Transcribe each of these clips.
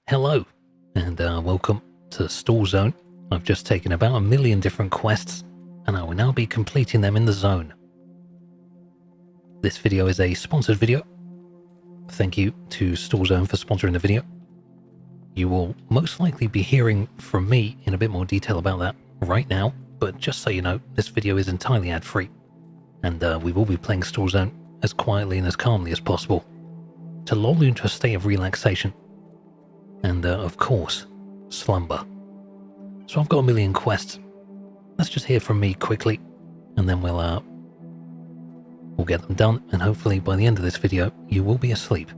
Hello, and welcome to Stall Zone. I've just taken about 1 million different quests, and I will now be completing them in the zone. This video is a sponsored video. Thank you to Stall Zone for sponsoring the video. You will most likely be hearing from me in a bit more detail about that right now, but just so you know, this video is entirely ad-free, and we will be playing Stall Zone as quietly and as calmly as possible to lull you into a state of relaxation and, of course, slumber. So I've got 1 million quests. Let's just hear from me quickly, and then we'll get them done, and hopefully by the end of this video, you will be asleep.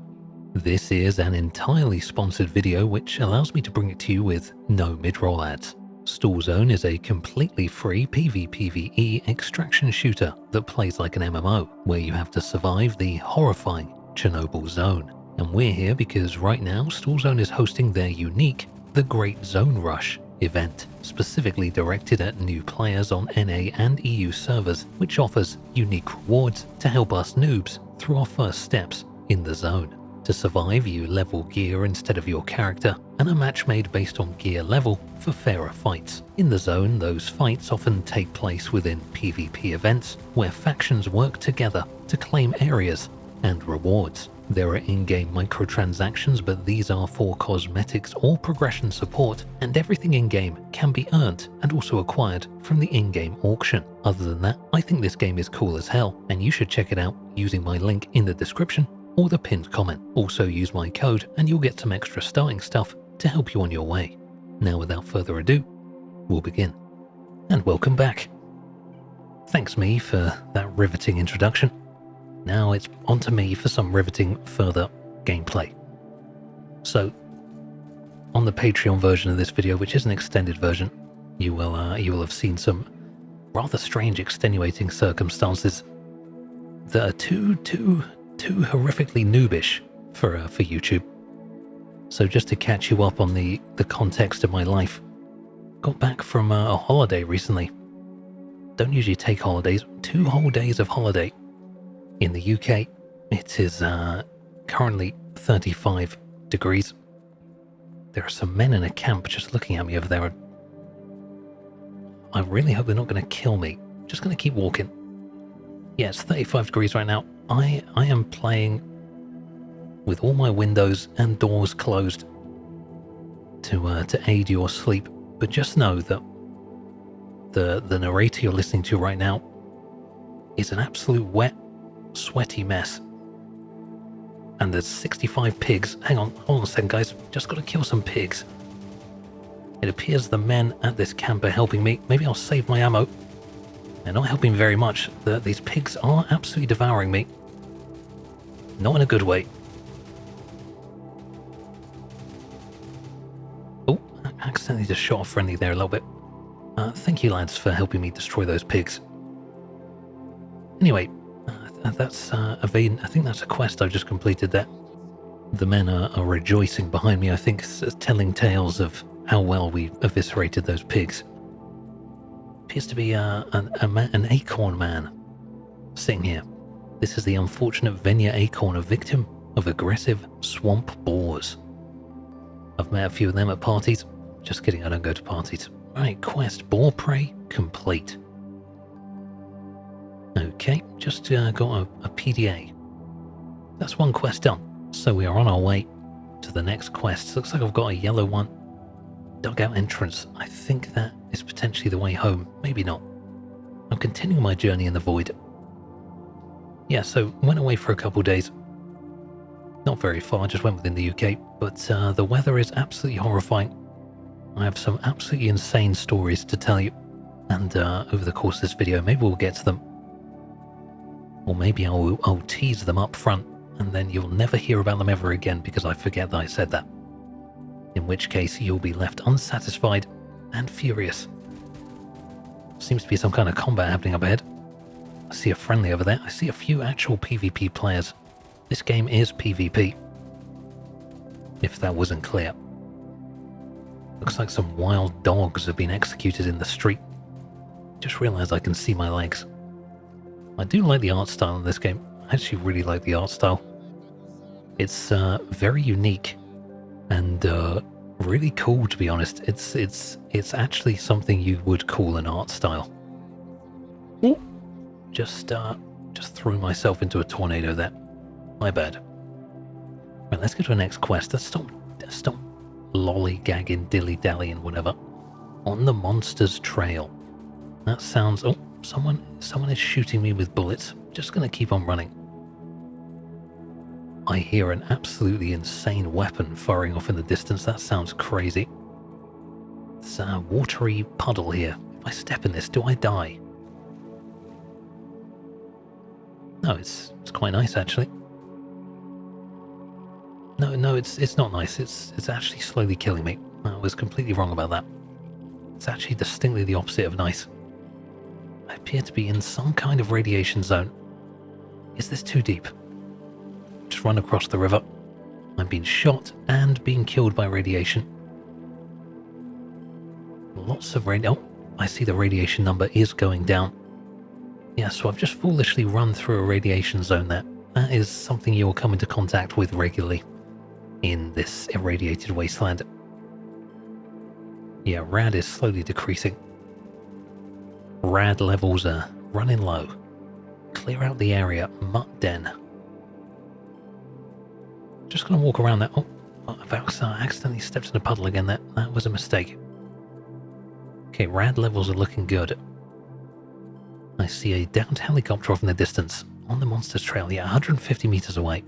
This is an entirely sponsored video, which allows me to bring it to you with no mid-roll ads. Stall Zone is a completely free PvPvE extraction shooter that plays like an MMO, where you have to survive the horrifying Chernobyl zone. And we're here because right now Stall Zone is hosting their unique The Great Zone Rush event, specifically directed at new players on NA and EU servers, which offers unique rewards to help us noobs through our first steps in the zone. To survive, you level gear instead of your character, and a match made based on gear level for fairer fights. In the zone, those fights often take place within PvP events, where factions work together to claim areas and rewards. There are in-game microtransactions, but these are for cosmetics or progression support, and everything in-game can be earned and also acquired from the in-game auction. Other than that, I think this game is cool as hell, and you should check it out using my link in the description or the pinned comment. Also use my code and you'll get some extra starting stuff to help you on your way. Now without further ado, we'll begin. And welcome back. Thanks me for that riveting introduction. Now it's on to me for some riveting further gameplay. So, on the Patreon version of this video, which is an extended version, you will have seen some rather strange extenuating circumstances that are too horrifically noobish for YouTube. So just to catch you up on the context of my life, got back from a holiday recently. Don't usually take holidays. 2 whole days of holiday. In the UK, it is currently 35 degrees. There are some men in a camp just looking at me over there. I really hope they're not going to kill me. Just going to keep walking. Yeah, it's 35 degrees right now. I am playing with all my windows and doors closed to aid your sleep. But just know that the narrator you're listening to right now is an absolute wet, sweaty mess. And there's 65 pigs. Hang on, hold on a second, guys. Just got to kill some pigs. It appears the men at this camp are helping me. Maybe I'll save my ammo. They're not helping very much. These pigs are absolutely devouring me. Not in a good way. Oh, I accidentally just shot a friendly there a little bit. Thank you, lads, for helping me destroy those pigs. Anyway, that's I think that's a quest I've just completed there. The men are rejoicing behind me, I think, telling tales of how well we eviscerated those pigs. Appears to be an acorn man sitting here. This is the unfortunate Venya acorn, a victim of aggressive swamp boars. I've met a few of them at parties. Just kidding, I don't go to parties. Right, quest, boar prey, complete. Okay, just got a PDA. That's one quest done. So we are on our way to the next quest. Looks like I've got a yellow one. Dugout entrance. I think that is potentially the way home. Maybe not. I'm continuing my journey in the void. Yeah, so went away for a couple days. Not very far, just went within the UK. But the weather is absolutely horrifying. I have some absolutely insane stories to tell you. And over the course of this video, maybe we'll get to them. Or maybe I'll tease them up front, and then you'll never hear about them ever again because I forget that I said that. In which case, you'll be left unsatisfied and furious. Seems to be some kind of combat happening up ahead. I see a friendly over there. I see a few actual PvP players. This game is PvP. If that wasn't clear. Looks like some wild dogs have been executed in the street. Just realized I can see my legs. I do like the art style in this game. I actually really like the art style. It's very unique and really cool, to be honest. It's actually something you would call an art style. Ooh. Just threw myself into a tornado there. My bad. Right, let's go to the next quest. Let's stop lollygagging, dilly-dallying, whatever. On the monster's trail. That sounds... Oh, someone is shooting me with bullets. Just gonna keep on running. I hear an absolutely insane weapon firing off in the distance. That sounds crazy. There's a watery puddle here. If I step in this, do I die? No, it's quite nice, actually. No, it's not nice. It's actually slowly killing me. I was completely wrong about that. It's actually distinctly the opposite of nice. I appear to be in some kind of radiation zone. Is this too deep? Just run across the river. I'm being shot and being killed by radiation. Lots of Oh, I see the radiation number is going down. Yeah, so I've just foolishly run through a radiation zone there. That is something you'll come into contact with regularly in this irradiated wasteland. Yeah, rad is slowly decreasing. Rad levels are running low. Clear out the area, mutt den. Just gonna walk around that. Oh, I've accidentally stepped in a puddle again. That was a mistake. Okay, rad levels are looking good. I see a downed helicopter off in the distance on the monster's trail. Yeah, 150 meters away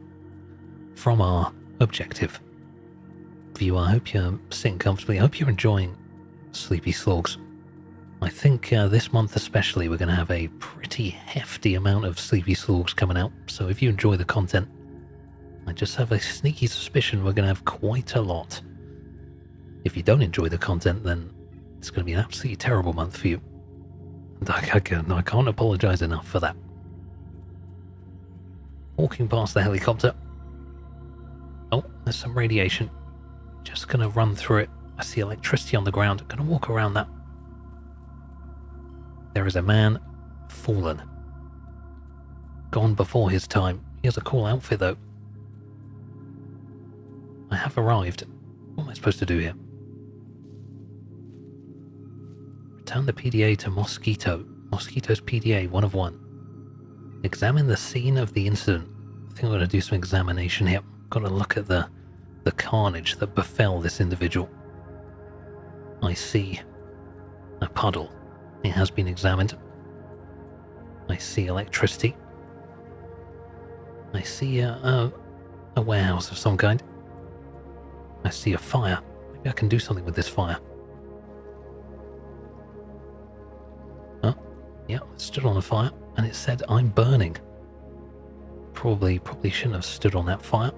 from our objective. Viewer, I hope you're sitting comfortably. I hope you're enjoying Sleepy Slogs. I think this month especially we're going to have a pretty hefty amount of Sleepy Slogs coming out. So if you enjoy the content, I just have a sneaky suspicion we're going to have quite a lot. If you don't enjoy the content, then it's going to be an absolutely terrible month for you. And I can't apologize enough for that. Walking past the helicopter. Oh, there's some radiation. Just going to run through it. I see electricity on the ground. Going to walk around that. There is a man fallen. Gone before his time. He has a cool outfit though. I have arrived. What am I supposed to do here? Return the PDA to Mosquito. Mosquito's PDA, 1 of 1. Examine the scene of the incident. I think I'm going to do some examination here. Got to look at the carnage that befell this individual. I see a puddle. It has been examined. I see electricity. I see a warehouse of some kind. I see a fire. Maybe I can do something with this fire. Oh, yeah, it stood on a fire and it said I'm burning. Probably shouldn't have stood on that fire.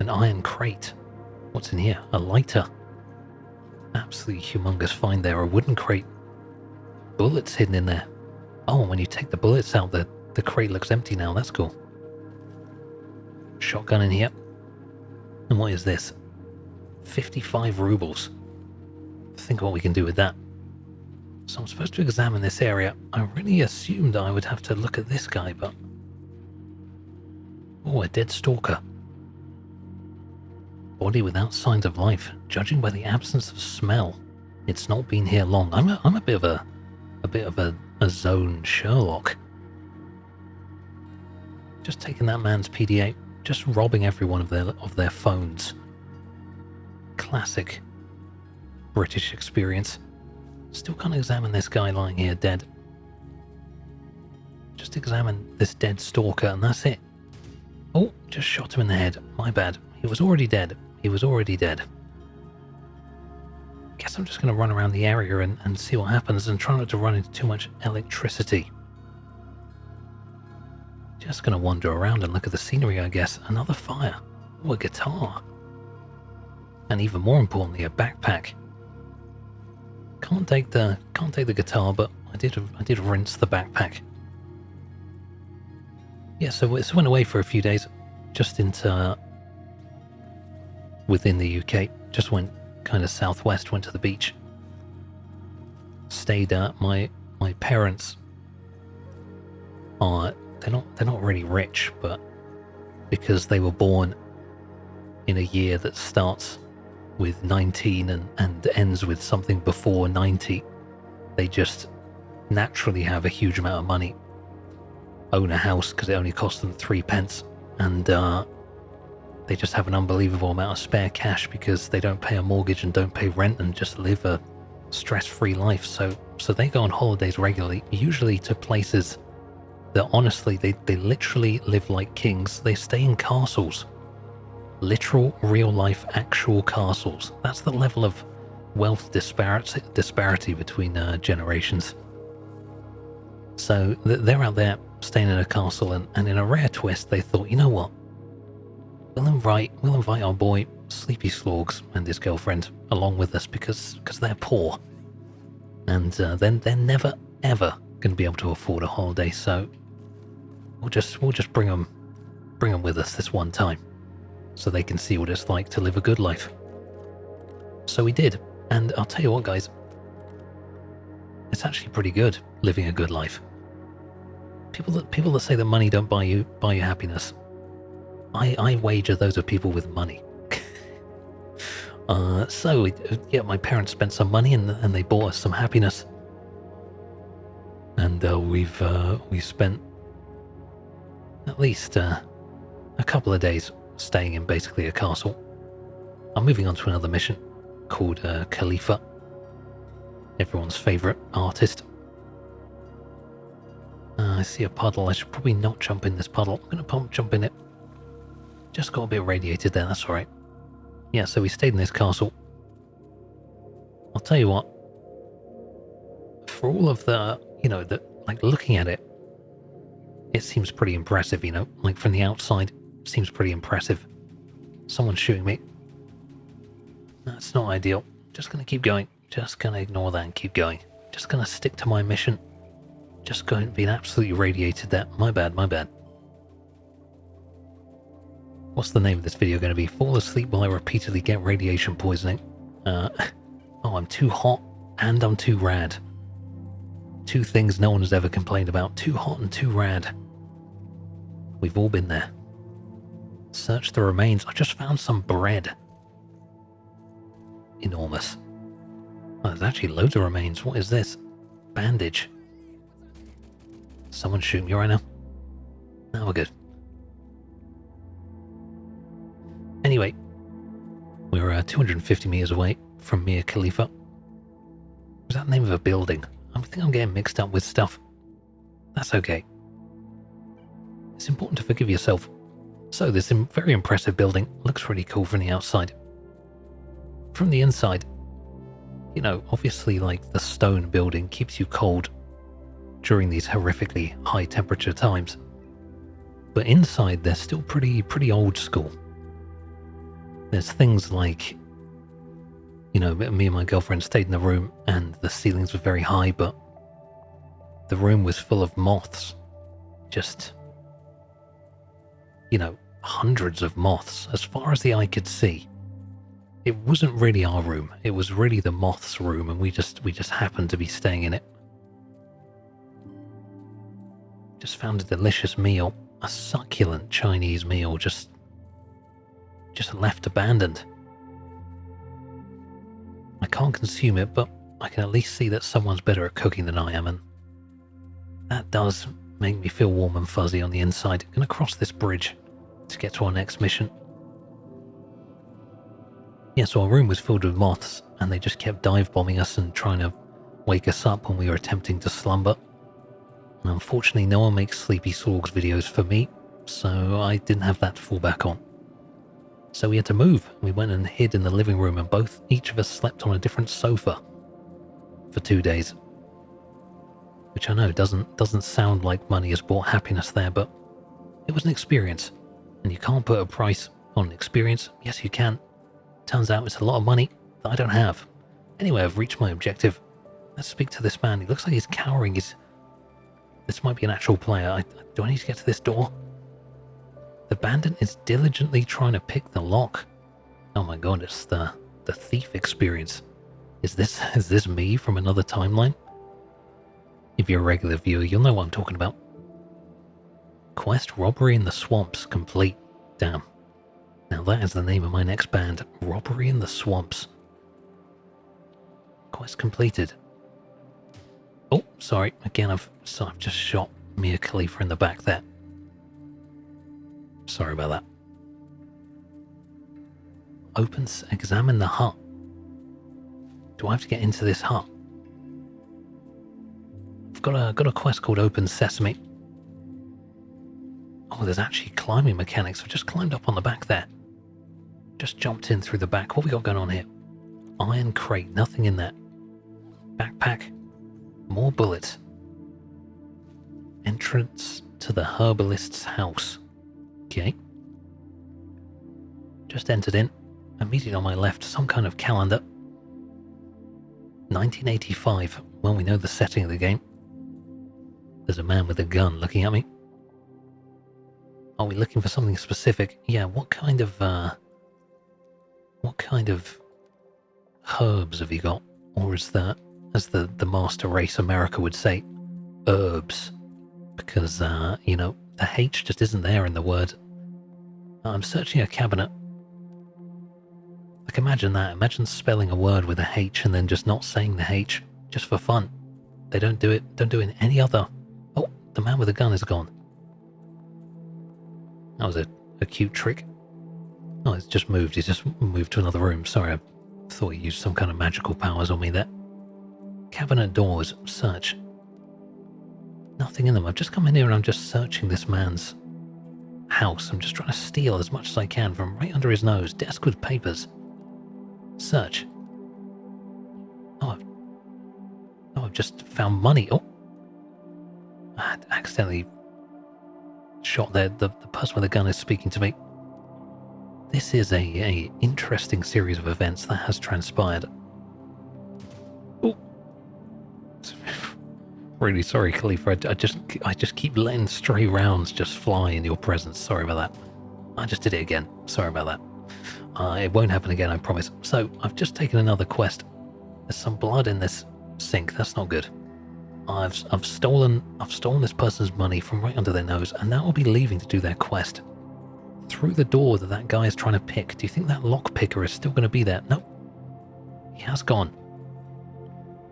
An iron crate. What's in here? A lighter. Absolutely humongous find there. A wooden crate. Bullets hidden in there. Oh, and when you take the bullets out, the crate looks empty now. That's cool. Shotgun in here. And what is this? 55 rubles. Think what we can do with that. So I'm supposed to examine this area. I really assumed I would have to look at this guy, but... Oh, a dead stalker. Body without signs of life. Judging by the absence of smell, it's not been here long. I'm a bit of a zone Sherlock. Just taking that man's PDA, just robbing everyone of their phones. Classic British experience. Still can't examine this guy lying here dead. Just examine this dead stalker and that's it. Oh, just shot him in the head. My bad. He was already dead. He was already dead. Guess I'm just going to run around the area and see what happens and try not to run into too much electricity. Just going to wander around and look at the scenery, I guess. Another fire. Oh, a guitar. And even more importantly, a backpack. Can't take the guitar, but I did rinse the backpack. Yeah, so it went away for a few days, just into within the UK. Just went kind of southwest, went to the beach. Stayed at my parents are they're not really rich, but because they were born in a year that starts with 19 and ends with something before 90. They just naturally have a huge amount of money, own a house because it only costs them 3 pence, and they just have an unbelievable amount of spare cash because they don't pay a mortgage and don't pay rent and just live a stress-free life. So they go on holidays regularly, usually to places that honestly, they literally live like kings. They stay in castles. Literal, real-life, actual castles. That's the level of wealth disparity between generations. So they're out there staying in a castle, and in a rare twist, they thought, you know what? We'll invite our boy Sleepy Slogs and his girlfriend along with us because they're poor, and then they're never ever going to be able to afford a holiday. So we'll just bring them with us this one time, so they can see what it's like to live a good life. So we did, and I'll tell you what, guys, it's actually pretty good living a good life. People that say that money don't buy you happiness, I wager those are people with money. So yeah, my parents spent some money and they bought us some happiness, and we've spent at least a couple of days staying in basically a castle. I'm moving on to another mission called Khalifa, everyone's favourite artist. I see a puddle. I should probably not jump in this puddle. I'm going to jump in it. Just got a bit radiated there, that's alright. Yeah, so we stayed in this castle. I'll tell you what, for all of the, like looking at it, it seems pretty impressive, like from the outside, it seems pretty impressive. Someone's shooting me. That's not ideal. Just going to keep going. Just going to ignore that and keep going. Just going to stick to my mission. Just going to be absolutely radiated there. My bad. What's the name of this video going to be? Fall asleep while I repeatedly get radiation poisoning. Oh, I'm too hot and I'm too rad. Two things no one has ever complained about. Too hot and too rad. We've all been there. Search the remains. I just found some bread. Enormous. Oh, there's actually loads of remains. What is this? Bandage. Someone's shooting me right now. No, we're good. Anyway, we're 250 meters away from Mir Khalifa. Was that the name of a building? I think I'm getting mixed up with stuff. That's okay. It's important to forgive yourself. So this very impressive building looks really cool from the outside. From the inside, obviously like the stone building keeps you cold during these horrifically high temperature times. But inside they're still pretty old school. There's things like, me and my girlfriend stayed in the room and the ceilings were very high, but the room was full of moths. Just, hundreds of moths as far as the eye could see. It wasn't really our room. It was really the moths' room, and we just happened to be staying in it. Just found a delicious meal, a succulent Chinese meal, just left abandoned. I can't consume it, but I can at least see that someone's better at cooking than I am, and that does make me feel warm and fuzzy on the inside. I'm gonna cross this bridge to get to our next mission. Yeah, so our room was filled with moths, and they just kept dive bombing us and trying to wake us up when we were attempting to slumber. And unfortunately, no one makes Sleepy Slogs videos for me, so I didn't have that to fall back on. So we had to move. We went and hid in the living room, and each of us slept on a different sofa for 2 days. Which I know doesn't sound like money has bought happiness there, but it was an experience, and you can't put a price on an experience. Yes, you can. Turns out it's a lot of money that I don't have. Anyway, I've reached my objective. Let's speak to this man. He looks like he's cowering. This might be an actual player. Do I need to get to this door? The bandit is diligently trying to pick the lock. Oh my god, it's the thief experience. Is this me from another timeline? If you're a regular viewer, you'll know what I'm talking about. Quest robbery in the swamps complete. Damn. Now that is the name of my next band, Robbery in the Swamps. Quest completed. Oh, sorry. Again, I've just shot Mia Khalifa in the back there. Sorry about that. Examine the hut. Do I have to get into this hut? I've got a quest called Open Sesame. Oh, there's actually climbing mechanics. I've just climbed up on the back there. Just jumped in through the back. What we got going on here? Iron crate. Nothing in that. Backpack. More bullets. Entrance to the herbalist's house. Okay. Just entered in. Immediately on my left, some kind of calendar. 1985. Well, we know the setting of the game. There's a man with a gun looking at me. Are we looking for something specific? Yeah, what kind of herbs have you got? Or is that, as the master race America would say, herbs? Because, you know, the H just isn't there in the word. I'm searching a cabinet. Like, imagine that. Imagine spelling a word with a H and then just not saying the H, just for fun. They don't do it. Don't do it in any other. Oh, the man with the gun is gone. That was a cute trick. Oh, it's just moved. He's just moved to another room. Sorry, I thought he used some kind of magical powers on me there. Cabinet doors. Search. Nothing in them. I've just come in here and I'm just searching this man's house. I'm just trying to steal as much as I can from right under his nose. Desk with papers. Search. Oh, I've just found money. Oh, I had accidentally shot there. The person with the gun is speaking to me. This is a interesting series of events that has transpired. Oh, really sorry, Khalifa. I just keep letting stray rounds just fly in your presence. Sorry about that. I just did it again. Sorry about that. It won't happen again, I promise. So I've just taken another quest. There's some blood in this sink. That's not good. I've stolen this person's money from right under their nose, and now I'll be leaving to do their quest. Through the door that guy is trying to pick. Do you think that lock picker is still going to be there? No. He has gone.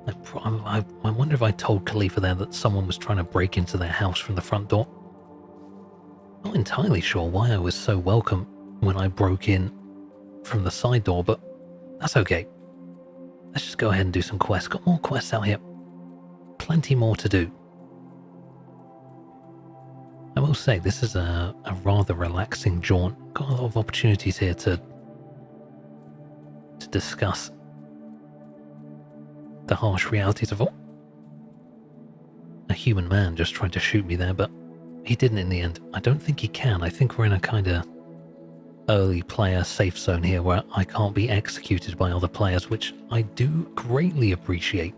I wonder if I told Khalifa there that someone was trying to break into their house from the front door. Not entirely sure why I was so welcome when I broke in from the side door, but that's okay. Let's just go ahead and do some quests. Got more quests out here. Plenty more to do. I will say this is a rather relaxing jaunt. Got a lot of opportunities here to discuss the harsh realities of a human man just tried to shoot me there, but he didn't in the end. I don't think he can. I think we're in a kind of early player safe zone here where I can't be executed by other players, which I do greatly appreciate,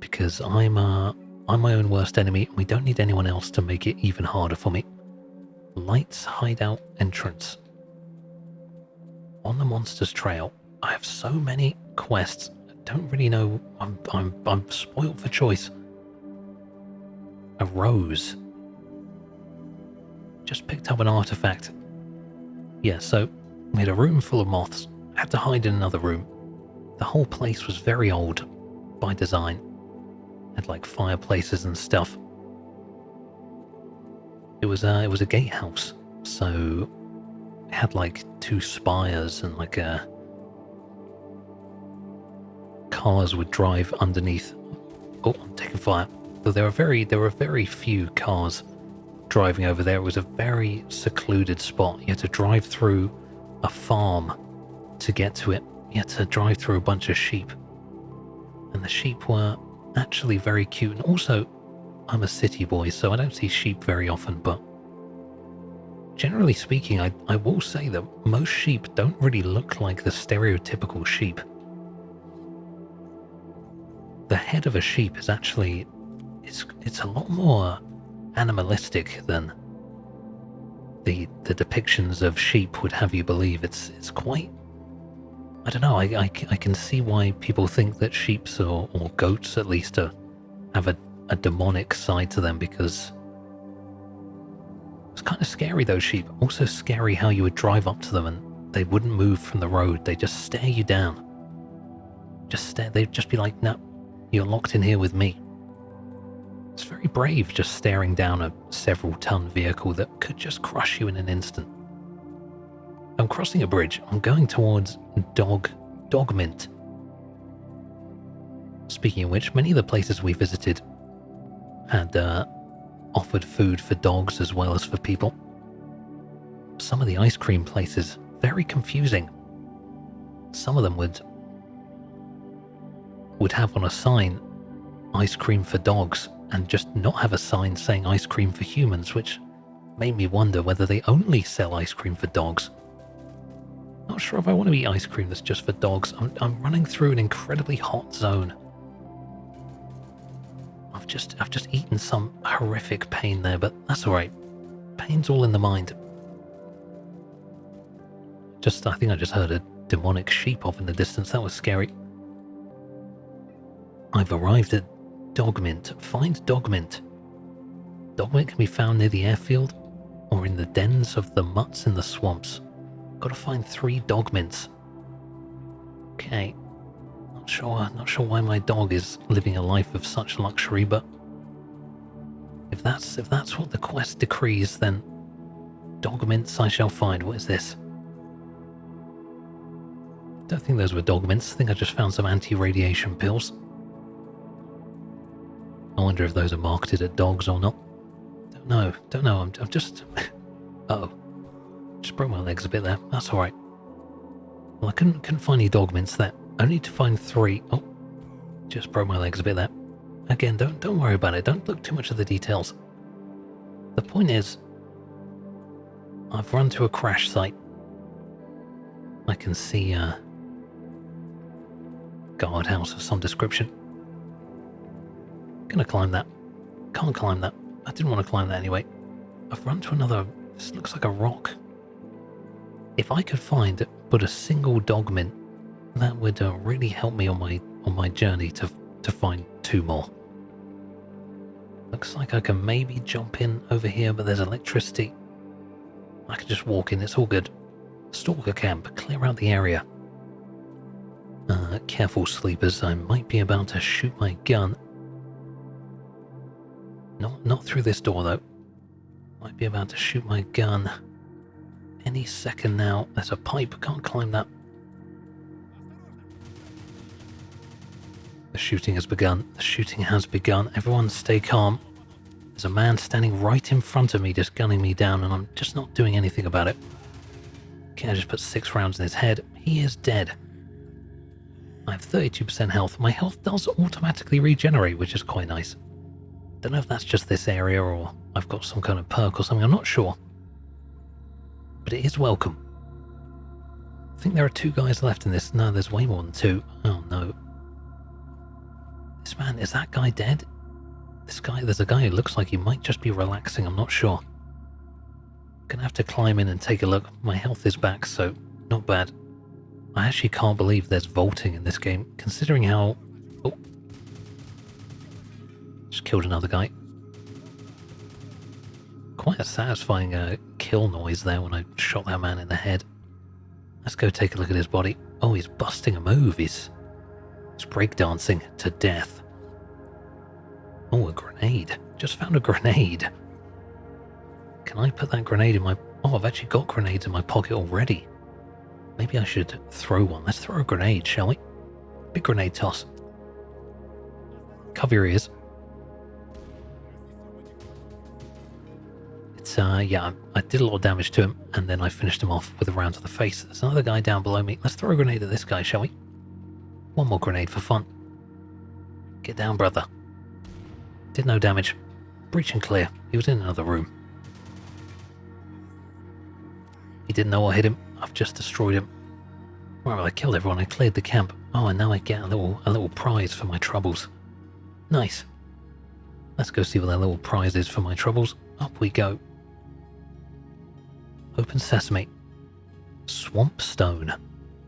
because I'm my own worst enemy. We don't need anyone else to make it even harder for me. Lights hideout entrance. On the monster's trail. I have so many quests. I don't really know. I'm spoiled for choice. A rose. Just picked up an artifact. Yeah, so we had a room full of moths. Had to hide in another room. The whole place was very old by design. Had like fireplaces and stuff. It was a gatehouse, so it had like 2 spires and like cars would drive underneath. Oh, I'm taking fire. So there were very few cars driving over there. It was a very secluded spot. You had to drive through a farm to get to it. You had to drive through a bunch of sheep, and the sheep were actually very cute. And also, I'm a city boy, so I don't see sheep very often, but generally speaking, I will say that most sheep don't really look like the stereotypical sheep. The head of a sheep is actually, it's a lot more animalistic than the depictions of sheep would have you believe. It's quite, I don't know, I can see why people think that sheeps or goats at least have a demonic side to them, because It's kind of scary, those sheep. Also scary how you would drive up to them and they wouldn't move from the road. They just stare you down. Just stare. They'd just be like, no, you're locked in here with me. It's very brave just staring down a several-ton vehicle that could just crush you in an instant. I'm crossing a bridge. I'm going towards Dogmint. Speaking of which, many of the places we visited had offered food for dogs as well as for people. Some of the ice cream places, very confusing. Some of them would have on a sign, ice cream for dogs, and just not have a sign saying ice cream for humans, which made me wonder whether they only sell ice cream for dogs. Not sure if I want to eat ice cream that's just for dogs. I'm running through an incredibly hot zone. I've just eaten some horrific pain there, but that's alright. Pain's all in the mind. I think I just heard a demonic sheep off in the distance. That was scary. I've arrived at Dogmint. Find Dogmint. Dogmint can be found near the airfield or in the dens of the mutts in the swamps. Gotta find 3 Dogmints. Okay. Not sure why my dog is living a life of such luxury, but if that's what the quest decrees, then Dogmints I shall find. What is this? Don't think those were Dogmints. I think I just found some anti-radiation pills. I wonder if those are marketed at dogs or not. Don't know. I'm just... Uh-oh. Just broke my legs a bit there. That's alright. Well, I couldn't find any Dogmints there. I need to find 3. Oh, just broke my legs a bit there. Again, don't worry about it. Don't look too much at the details. The point is, I've run to a crash site. I can see a guardhouse of some description. Gonna climb that. Can't climb that. I didn't want to climb that anyway. I've run to another... This looks like a rock. If I could find but a single Dogmint, that would really help me on my journey to find 2 more. Looks like I can maybe jump in over here, but there's electricity. I can just walk in. It's all good. Stalker camp. Clear out the area. Careful, sleepers. I might be about to shoot my gun. Not through this door, though. Might be about to shoot my gun any second now. There's a pipe. Can't climb that. The shooting has begun. The shooting has begun. Everyone stay calm. There's a man standing right in front of me just gunning me down, and I'm just not doing anything about it. Okay, I just put 6 rounds in his head. He is dead. I have 32% health. My health does automatically regenerate, which is quite nice. Don't know if that's just this area or I've got some kind of perk or something. I'm not sure. But it is welcome. I think there are 2 guys left in this. No, there's way more than 2. Oh no. This man, is that guy dead? There's a guy who looks like he might just be relaxing. I'm not sure. Gonna have to climb in and take a look. My health is back, so not bad. I actually can't believe there's vaulting in this game, considering how... Oh. Just killed another guy. Quite a satisfying kill noise there when I shot that man in the head. Let's go take a look at his body. Oh, he's busting a move. He's breakdancing to death. Oh, a grenade. Just found a grenade. Can I put that grenade in my... Oh, I've actually got grenades in my pocket already. Maybe I should throw one. Let's throw a grenade, shall we? Big grenade toss. Cover your ears. It's, yeah, I did a lot of damage to him, and then I finished him off with a round to the face. There's another guy down below me. Let's throw a grenade at this guy, shall we? One more grenade for fun. Get down, brother. Did no damage. Breach and clear. He was in another room. He didn't know what hit him. I've just destroyed him. Well, I killed everyone. I cleared the camp. Oh, and now I get a little prize for my troubles. Nice. Let's go see what that little prize is for my troubles. Up we go. Open sesame. Swamp stone.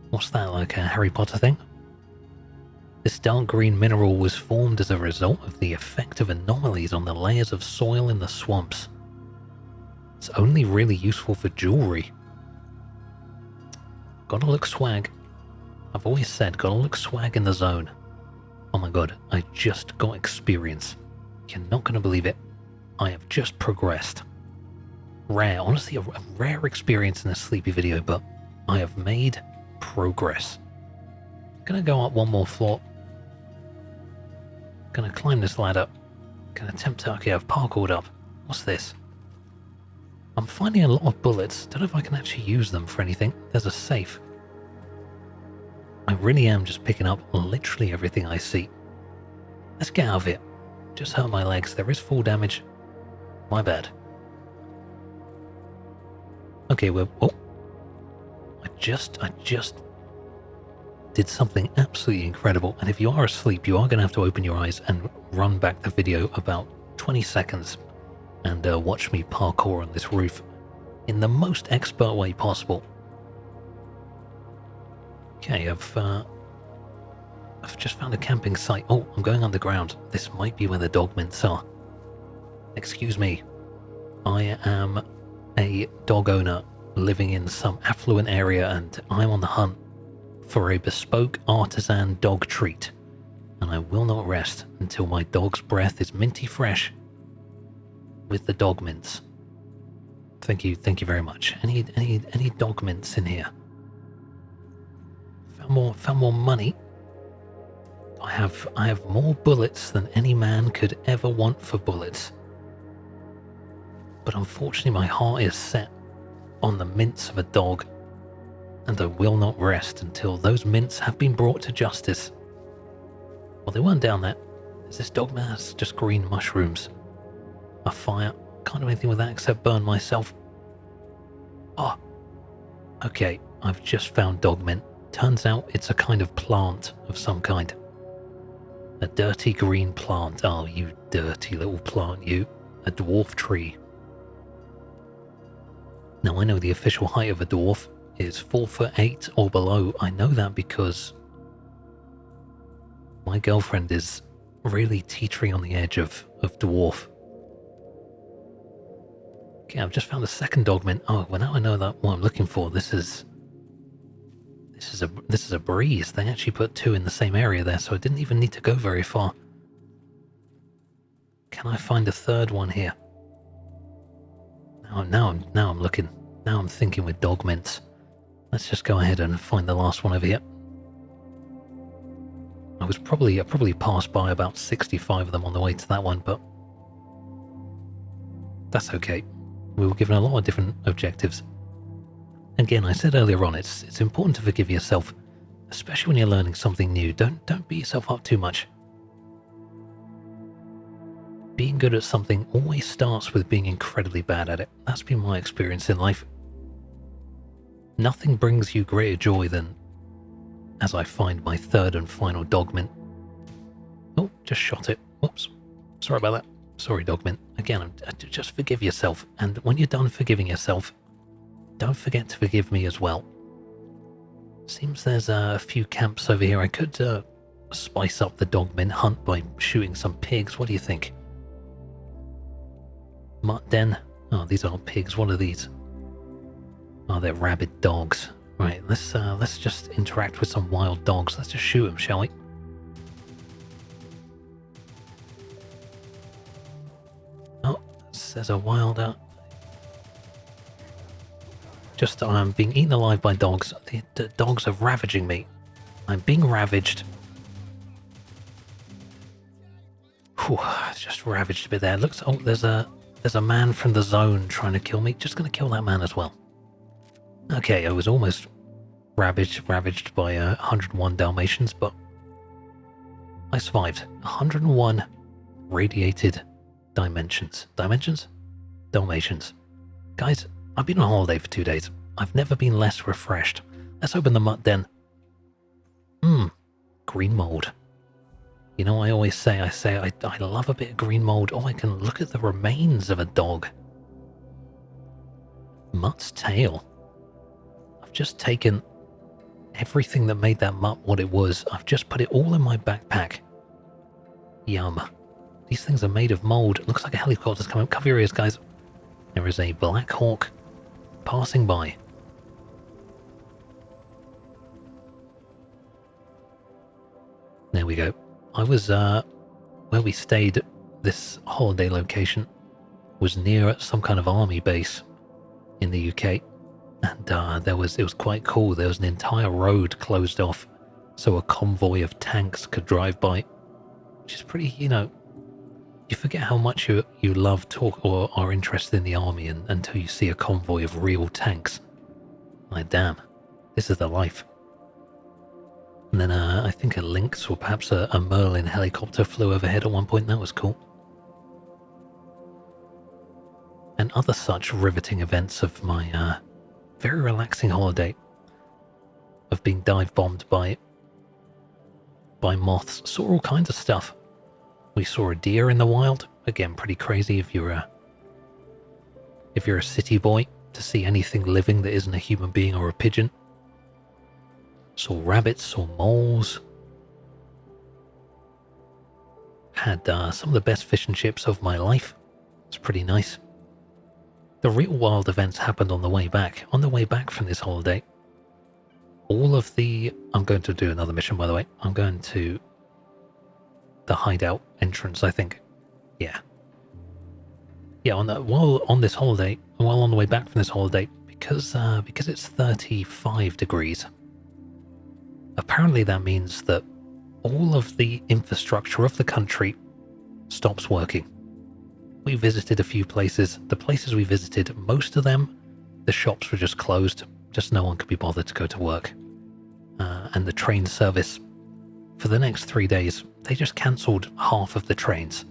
What's that, like a Harry Potter thing? This dark green mineral was formed as a result of the effect of anomalies on the layers of soil in the swamps. It's only really useful for jewelry. Gotta look swag. I've always said, gotta look swag in the zone. Oh my god, I just got experience. You're not gonna believe it. I have just progressed. Rare, honestly, a rare experience in a sleepy video, but I have made progress. Gonna go up one more floor. Gonna climb this ladder. Gonna attempt to, okay, I've parkoured up. What's this? I'm finding a lot of bullets. Don't know if I can actually use them for anything. There's a safe. I really am just picking up literally everything I see. Let's get out of here. Just hurt my legs. There is full damage. My bad. Okay, well, oh. I just did something absolutely incredible. And if you are asleep, you are going to have to open your eyes and run back the video about 20 seconds and watch me parkour on this roof in the most expert way possible. Okay, I've just found a camping site. Oh, I'm going underground. This might be where the dog mints are. Excuse me. I am a dog owner living in some affluent area, and I'm on the hunt for a bespoke artisan dog treat. And I will not rest until my dog's breath is minty fresh with the dog mints. Thank you very much. Any dog mints in here? Found more money. I have more bullets than any man could ever want for bullets. But unfortunately my heart is set on the mints of a dog, and I will not rest until those mints have been brought to justice. Well, they weren't down there. Is this dog man? It's just green mushrooms. A fire. Can't do anything with that except burn myself. Oh. Okay, I've just found dog mint. Turns out it's a kind of plant of some kind. A dirty green plant. Oh, you dirty little plant, you. A dwarf tree. Now, I know the official height of a dwarf is 4'8" or below. I know that because my girlfriend is really teetering on the edge of dwarf. Okay, I've just found a second dog mint. Oh, well, now I know that what I'm looking for. This is a breeze. They actually put two in the same area there, so I didn't even need to go very far. Can I find a third one here? Now I'm looking. Now I'm thinking with dog mints. Let's just go ahead and find the last one over here. I probably passed by about 65 of them on the way to that one, but that's okay. We were given a lot of different objectives. Again, I said earlier on, it's important to forgive yourself, especially when you're learning something new. Don't beat yourself up too much. Being good at something always starts with being incredibly bad at it. That's been my experience in life. Nothing brings you greater joy than as I find my third and final dog mint. Oh, just shot it. Whoops. Sorry about that. Sorry, dog mint. Again, just forgive yourself. And when you're done forgiving yourself, don't forget to forgive me as well. Seems there's a few camps over here. I could spice up the dog mint hunt by shooting some pigs. What do you think? Mutt den? Oh, these aren't pigs. What are these? Oh, they're rabid dogs. Right, let's just interact with some wild dogs. Let's just shoot them, shall we? Oh, there's a wild... I'm being eaten alive by dogs. The dogs are ravaging me. I'm being ravaged. Whew, just ravaged a bit there. Looks... Oh, there's a man from the zone trying to kill me. Just gonna kill that man as well. Okay, I was almost ravaged by 101 Dalmatians, but I survived. 101 radiated dimensions. Dimensions? Dalmatians. Guys, I've been on holiday for 2 days. I've never been less refreshed. Let's open the mutt den. Green mold. You know, I always say, I love a bit of green mold. Oh, I can look at the remains of a dog. Mutt's tail. I've just taken everything that made that mutt what it was. I've just put it all in my backpack. Yum. These things are made of mold. It looks like a helicopter's coming. Cover your ears, guys. There is a Black Hawk passing by. There we go. I was, where we stayed, this holiday location was near some kind of army base in the UK. And it was quite cool. There was an entire road closed off so a convoy of tanks could drive by, which is pretty, you forget how much you love talk or are interested in the army until you see a convoy of real tanks. Like, damn, this is the life. And then I think a Lynx or perhaps a Merlin helicopter flew overhead at one point. That was cool. And other such riveting events of my very relaxing holiday of being dive bombed by moths. Saw all kinds of stuff. We saw a deer in the wild. Again, pretty crazy if you're a city boy to see anything living that isn't a human being or a pigeon. Saw rabbits, saw moles. Had some of the best fish and chips of my life. It's pretty nice. The real wild events happened on the way back. On the way back from this holiday, I'm going to do another mission, by the way. I'm going to the hideout entrance, I think. Yeah. Yeah, while on this holiday, while on the way back from this holiday, because it's 35 degrees, apparently that means that all of the infrastructure of the country stops working. We visited a few places. The places we visited, most of them, the shops were just closed. Just no one could be bothered to go to work. And the train service, for the next 3 days, they just cancelled half of the trains.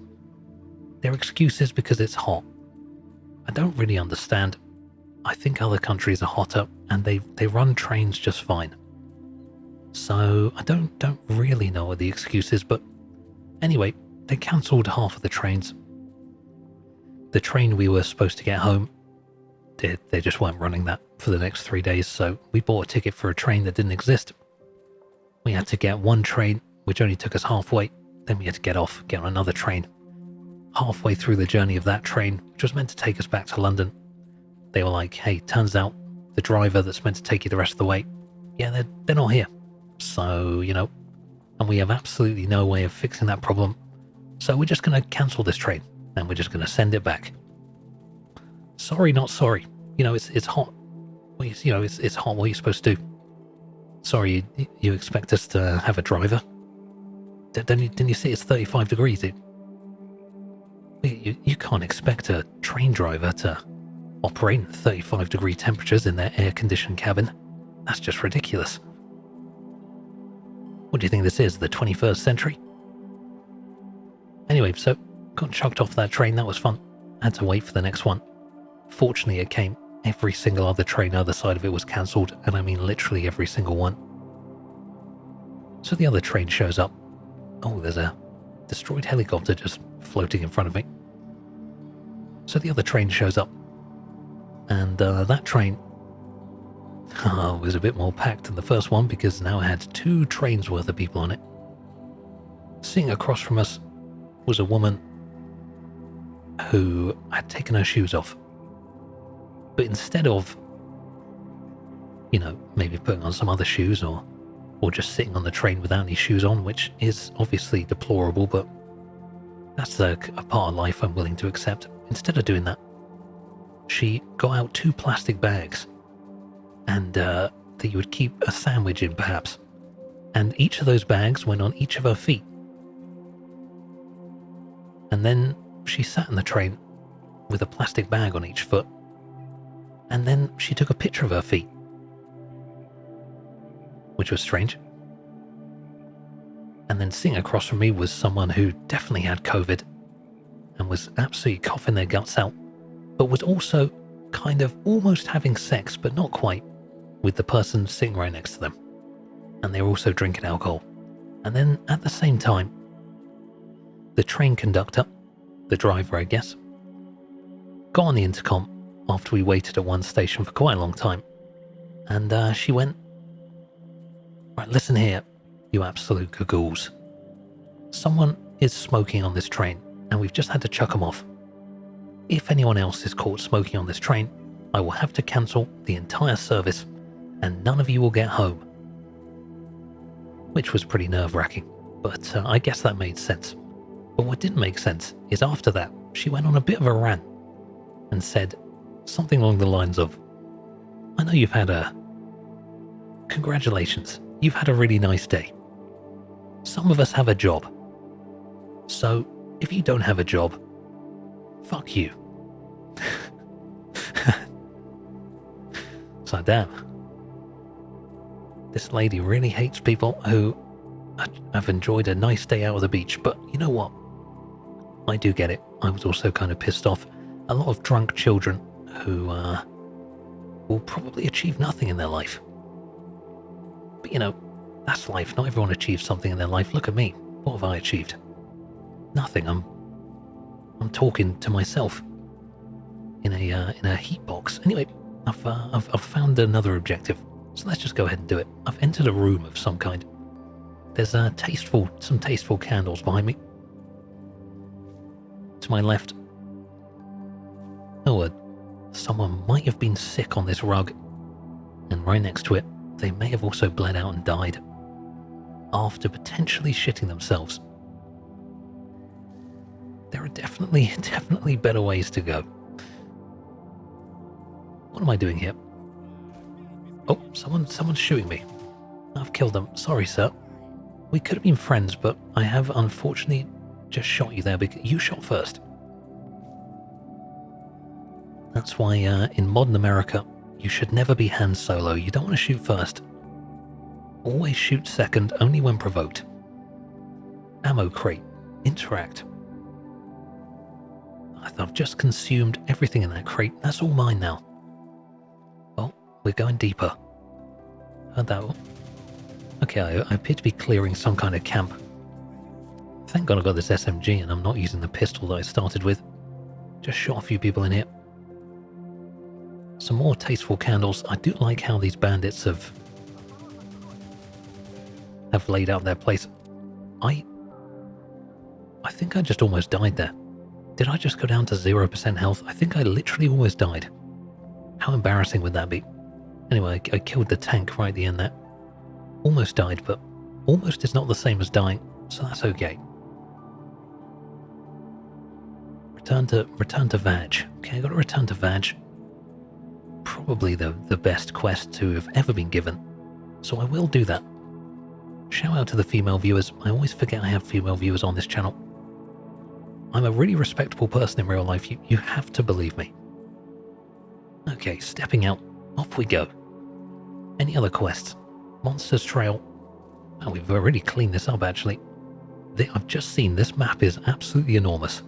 Their excuse is because it's hot. I don't really understand. I think other countries are hotter and they run trains just fine. So I don't really know what the excuse is, but anyway, they cancelled half of the trains. The train we were supposed to get home, they just weren't running that for the next 3 days, so we bought a ticket for a train that didn't exist. We had to get one train, which only took us halfway, then we had to get on another train. Halfway through the journey of that train, which was meant to take us back to London, they were like, hey, turns out the driver that's meant to take you the rest of the way, yeah, they're not here. So, and we have absolutely no way of fixing that problem, so we're just going to cancel this train. And we're just going to send it back. Sorry, not sorry. It's hot. It's hot. What are you supposed to do? Sorry, you expect us to have a driver? Didn't you see it's 35 degrees? You can't expect a train driver to operate in 35 degree temperatures in their air-conditioned cabin. That's just ridiculous. What do you think this is, the 21st century? Anyway, so got chucked off that train. That was fun. Had to wait for the next one. Fortunately, it came. Every single other train either side of it was cancelled, and I mean literally every single one. So the other train shows up. Oh, there's a destroyed helicopter just floating in front of me. So the other train shows up, and that train was a bit more packed than the first one because now it had 2 trains worth of people on it. Sitting across from us was a woman who had taken her shoes off. But instead of, maybe putting on some other shoes or just sitting on the train without any shoes on, which is obviously deplorable, but that's a part of life I'm willing to accept. Instead of doing that, she got out 2 plastic bags and that you would keep a sandwich in perhaps. And each of those bags went on each of her feet. And then she sat in the train with a plastic bag on each foot, and then she took a picture of her feet, which was strange. And then sitting across from me was someone who definitely had COVID and was absolutely coughing their guts out, but was also kind of almost having sex, but not quite, with the person sitting right next to them. And they were also drinking alcohol. And then at the same time, the train conductor, the driver I guess, got on the intercom after we waited at one station for quite a long time. And she went, right, listen here, you absolute gagools. Someone is smoking on this train and we've just had to chuck them off. if anyone else is caught smoking on this train, I will have to cancel the entire service and none of you will get home. Which was pretty nerve-wracking, but I guess that made sense. But what didn't make sense is after that, she went on a bit of a rant and said something along the lines of, I know you've had congratulations, you've had a really nice day. Some of us have a job. So, if you don't have a job, fuck you. So damn. This lady really hates people who have enjoyed a nice day out of the beach, but you know what? I do get it. I was also kind of pissed off. A lot of drunk children who will probably achieve nothing in their life. But you know, that's life. Not everyone achieves something in their life. Look at me. What have I achieved? Nothing. I'm talking to myself in a heat box. Anyway, I've found another objective. So let's just go ahead and do it. I've entered a room of some kind. There's some tasteful candles behind me. To my left, someone might have been sick on this rug, and right next to it, they may have also bled out and died after potentially shitting themselves. There are definitely better ways to go. What am I doing here? Oh, someone's shooting me. I've killed them. Sorry, sir. We could have been friends, but I have unfortunately just shot you there because you shot first. That's why in modern America, you should never be Han Solo. You don't want to shoot first. Always shoot second, only when provoked. Ammo crate. Interact. I've just consumed everything in that crate. That's all mine now. Oh, we're going deeper. Heard that one. Okay, I appear to be clearing some kind of camp. Thank God I got this SMG and I'm not using the pistol that I started with. Just shot a few people in here. Some more tasteful candles. I do like how these bandits have laid out their place. I think I just almost died there. Did I just go down to 0% health? I think I literally almost died. How embarrassing would that be? Anyway, I killed the tank right at the end there. Almost died, but almost is not the same as dying, so that's okay. Return to Vag. Okay, I gotta return to Vag. Probably the best quest to have ever been given, so I will do that. Shout out to the female viewers. I always forget I have female viewers on this channel. I'm a really respectable person in real life. You have to believe me. Okay, stepping out. Off we go. Any other quests? Monsters Trail. Oh, we've already cleaned this up, actually. I've just seen this map is absolutely enormous.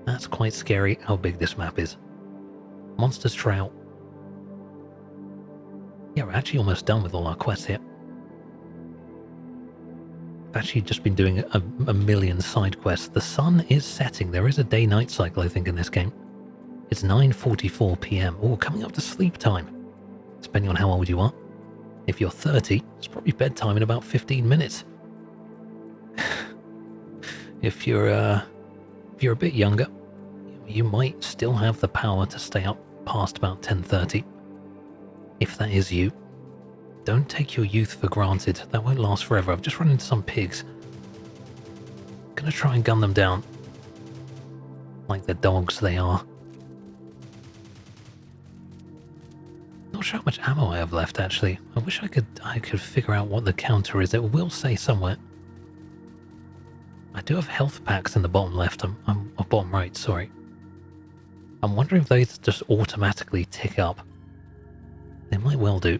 That's quite scary how big this map is. Monsters Trail. Yeah, we're actually almost done with all our quests here. I've actually just been doing a million side quests. The sun is setting. There is a day-night cycle, I think, in this game. It's 9:44 p.m. Oh, coming up to sleep time. Depending on how old you are. If you're 30, it's probably bedtime in about 15 minutes. If you're a bit younger, you might still have the power to stay up past about 10:30. If that is you, don't take your youth for granted. That won't last forever. I've just run into some pigs. Gonna try and gun them down. Like the dogs they are. Not sure how much ammo I have left, actually. I wish I could figure out what the counter is. It will say somewhere. I do have health packs in the bottom left. Or bottom right, sorry. I'm wondering if they just automatically tick up. They might well do.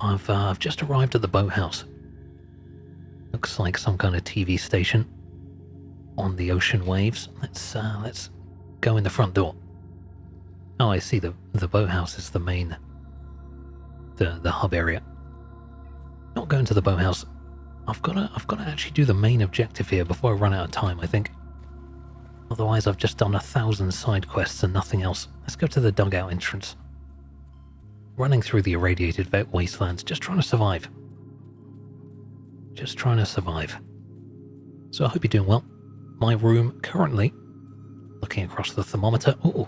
I've just arrived at the boathouse. Looks like some kind of TV station on the ocean waves. Let's go in the front door. Oh, I see. The boathouse is the main, the hub area. Not going to the boathouse. I've got to actually do the main objective here before I run out of time, I think. Otherwise, I've just done 1,000 side quests and nothing else. Let's go to the dugout entrance. Running through the irradiated wastelands, just trying to survive. Just trying to survive. So I hope you're doing well. My room currently Looking across the thermometer. Ooh,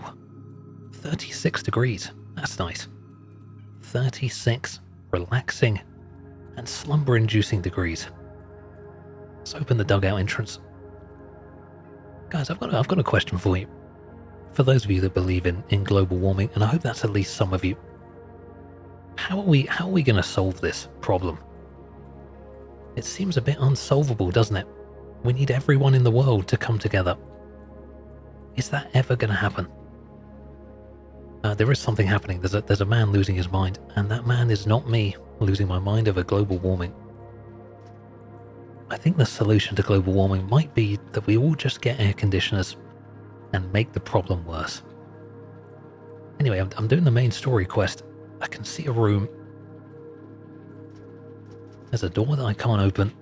36 degrees. That's nice. 36 relaxing and slumber-inducing degrees. Let's open the dugout entrance. Guys, I've got a question for you. For those of you that believe in global warming, and I hope that's at least some of you, how are we going to solve this problem? It seems a bit unsolvable, doesn't it? We need everyone in the world to come together. Is that ever going to happen? There is something happening. There's a man losing his mind, and that man is not me losing my mind over global warming. I think the solution to global warming might be that we all just get air conditioners and make the problem worse. Anyway, I'm doing the main story quest. I can see a room. There's a door that I can't open.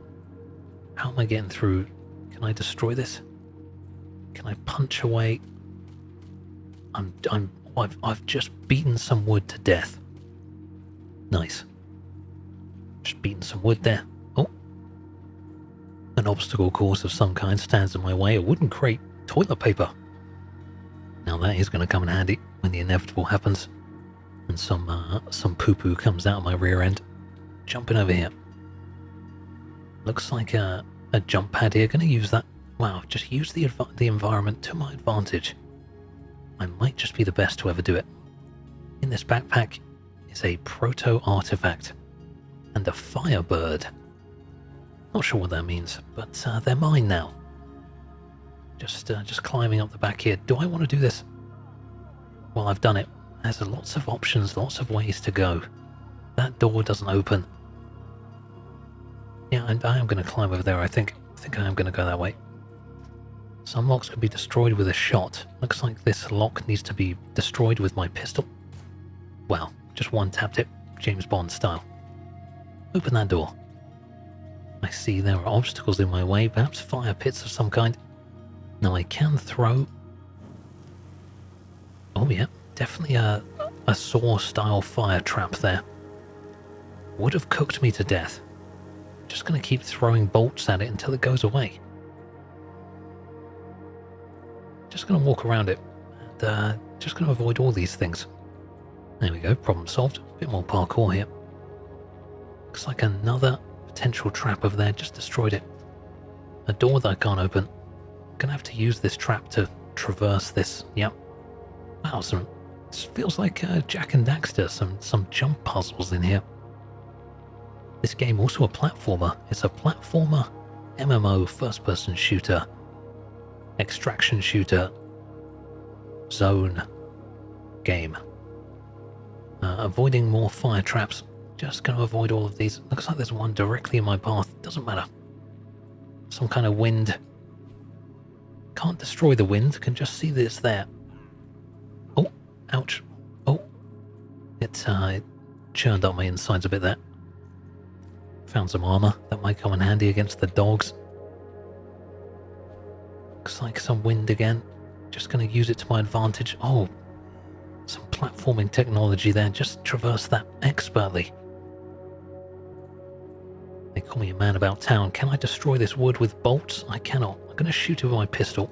How am I getting through? Can I destroy this? Can I punch away? I've just beaten some wood to death. Nice. Just beaten some wood there. Oh. An obstacle course of some kind stands in my way. A wooden crate. Toilet paper. Now that is going to come in handy when the inevitable happens. And some poo-poo comes out of my rear end. Jumping over here. Looks like a jump pad here. Going to use that. Wow, just use the environment to my advantage. I might just be the best to ever do it. In this backpack is a proto-artifact and a firebird. Not sure what that means, but they're mine now. Just climbing up the back here. Do I want to do this? Well, I've done it. There's lots of options, lots of ways to go. That door doesn't open. Yeah, and I am going to climb over there, I think. I think I am going to go that way. Some locks can be destroyed with a shot. Looks like this lock needs to be destroyed with my pistol. Wow, just one tapped it. James Bond style. Open that door. I see there are obstacles in my way, perhaps fire pits of some kind. Now I can throw... Oh yeah, definitely a saw-style fire trap there. Would have cooked me to death. Just going to keep throwing bolts at it until it goes away. Just going to walk around it and just going to avoid all these things. There we go, problem solved. A bit more parkour here. Looks like another potential trap over there, just destroyed it. A door that I can't open. Gonna have to use this trap to traverse this. Yep. Wow, this feels like Jack and Daxter, some jump puzzles in here. This game also a platformer. It's a platformer MMO first-person shooter. Extraction shooter zone game. Avoiding more fire traps. Just going to avoid all of these. Looks like there's one directly in my path. Doesn't matter. Some kind of wind. Can't destroy the wind. Can just see this there. Oh, ouch. Oh, it churned up my insides a bit there. Found some armor that might come in handy against the dogs. Looks like some wind again. Just going to use it to my advantage. Oh, some platforming technology there. Just traverse that expertly. They call me a man about town. Can I destroy this wood with bolts? I cannot. I'm going to shoot it with my pistol.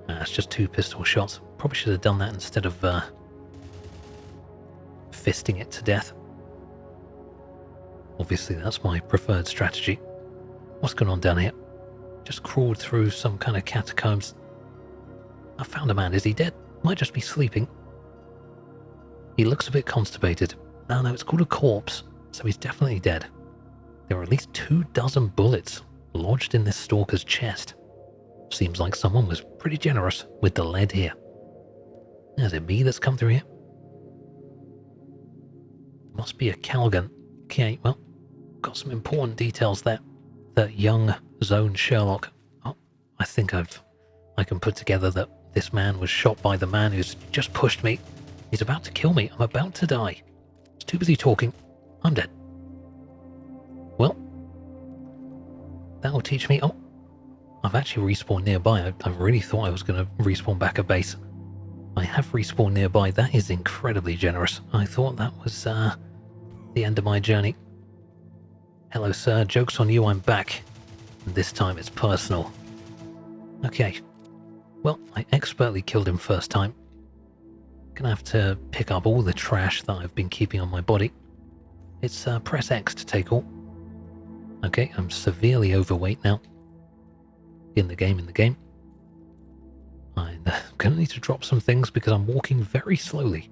It's just 2 pistol shots. Probably should have done that instead of fisting it to death. Obviously, that's my preferred strategy. What's going on down here? Just crawled through some kind of catacombs. I found a man. Is he dead? Might just be sleeping. He looks a bit constipated. No, it's called a corpse, so he's definitely dead. There are at least 24 bullets lodged in this stalker's chest. Seems like someone was pretty generous with the lead here. Is it me that's come through here? Must be a Calgon. Okay, well, got some important details there. That young Zone Sherlock. Oh, I think I can put together that this man was shot by the man who's just pushed me. He's about to kill me. I'm about to die. He's too busy talking. I'm dead. Well, that will teach me. Oh, I've actually respawned nearby. I really thought I was going to respawn back at base. I have respawned nearby. That is incredibly generous. I thought that was the end of my journey. Hello, sir. Joke's on you. I'm back. And this time it's personal. Okay. Well, I expertly killed him first time. Gonna have to pick up all the trash that I've been keeping on my body. It's press X to take all. Okay, I'm severely overweight now. In the game. I'm gonna need to drop some things because I'm walking very slowly.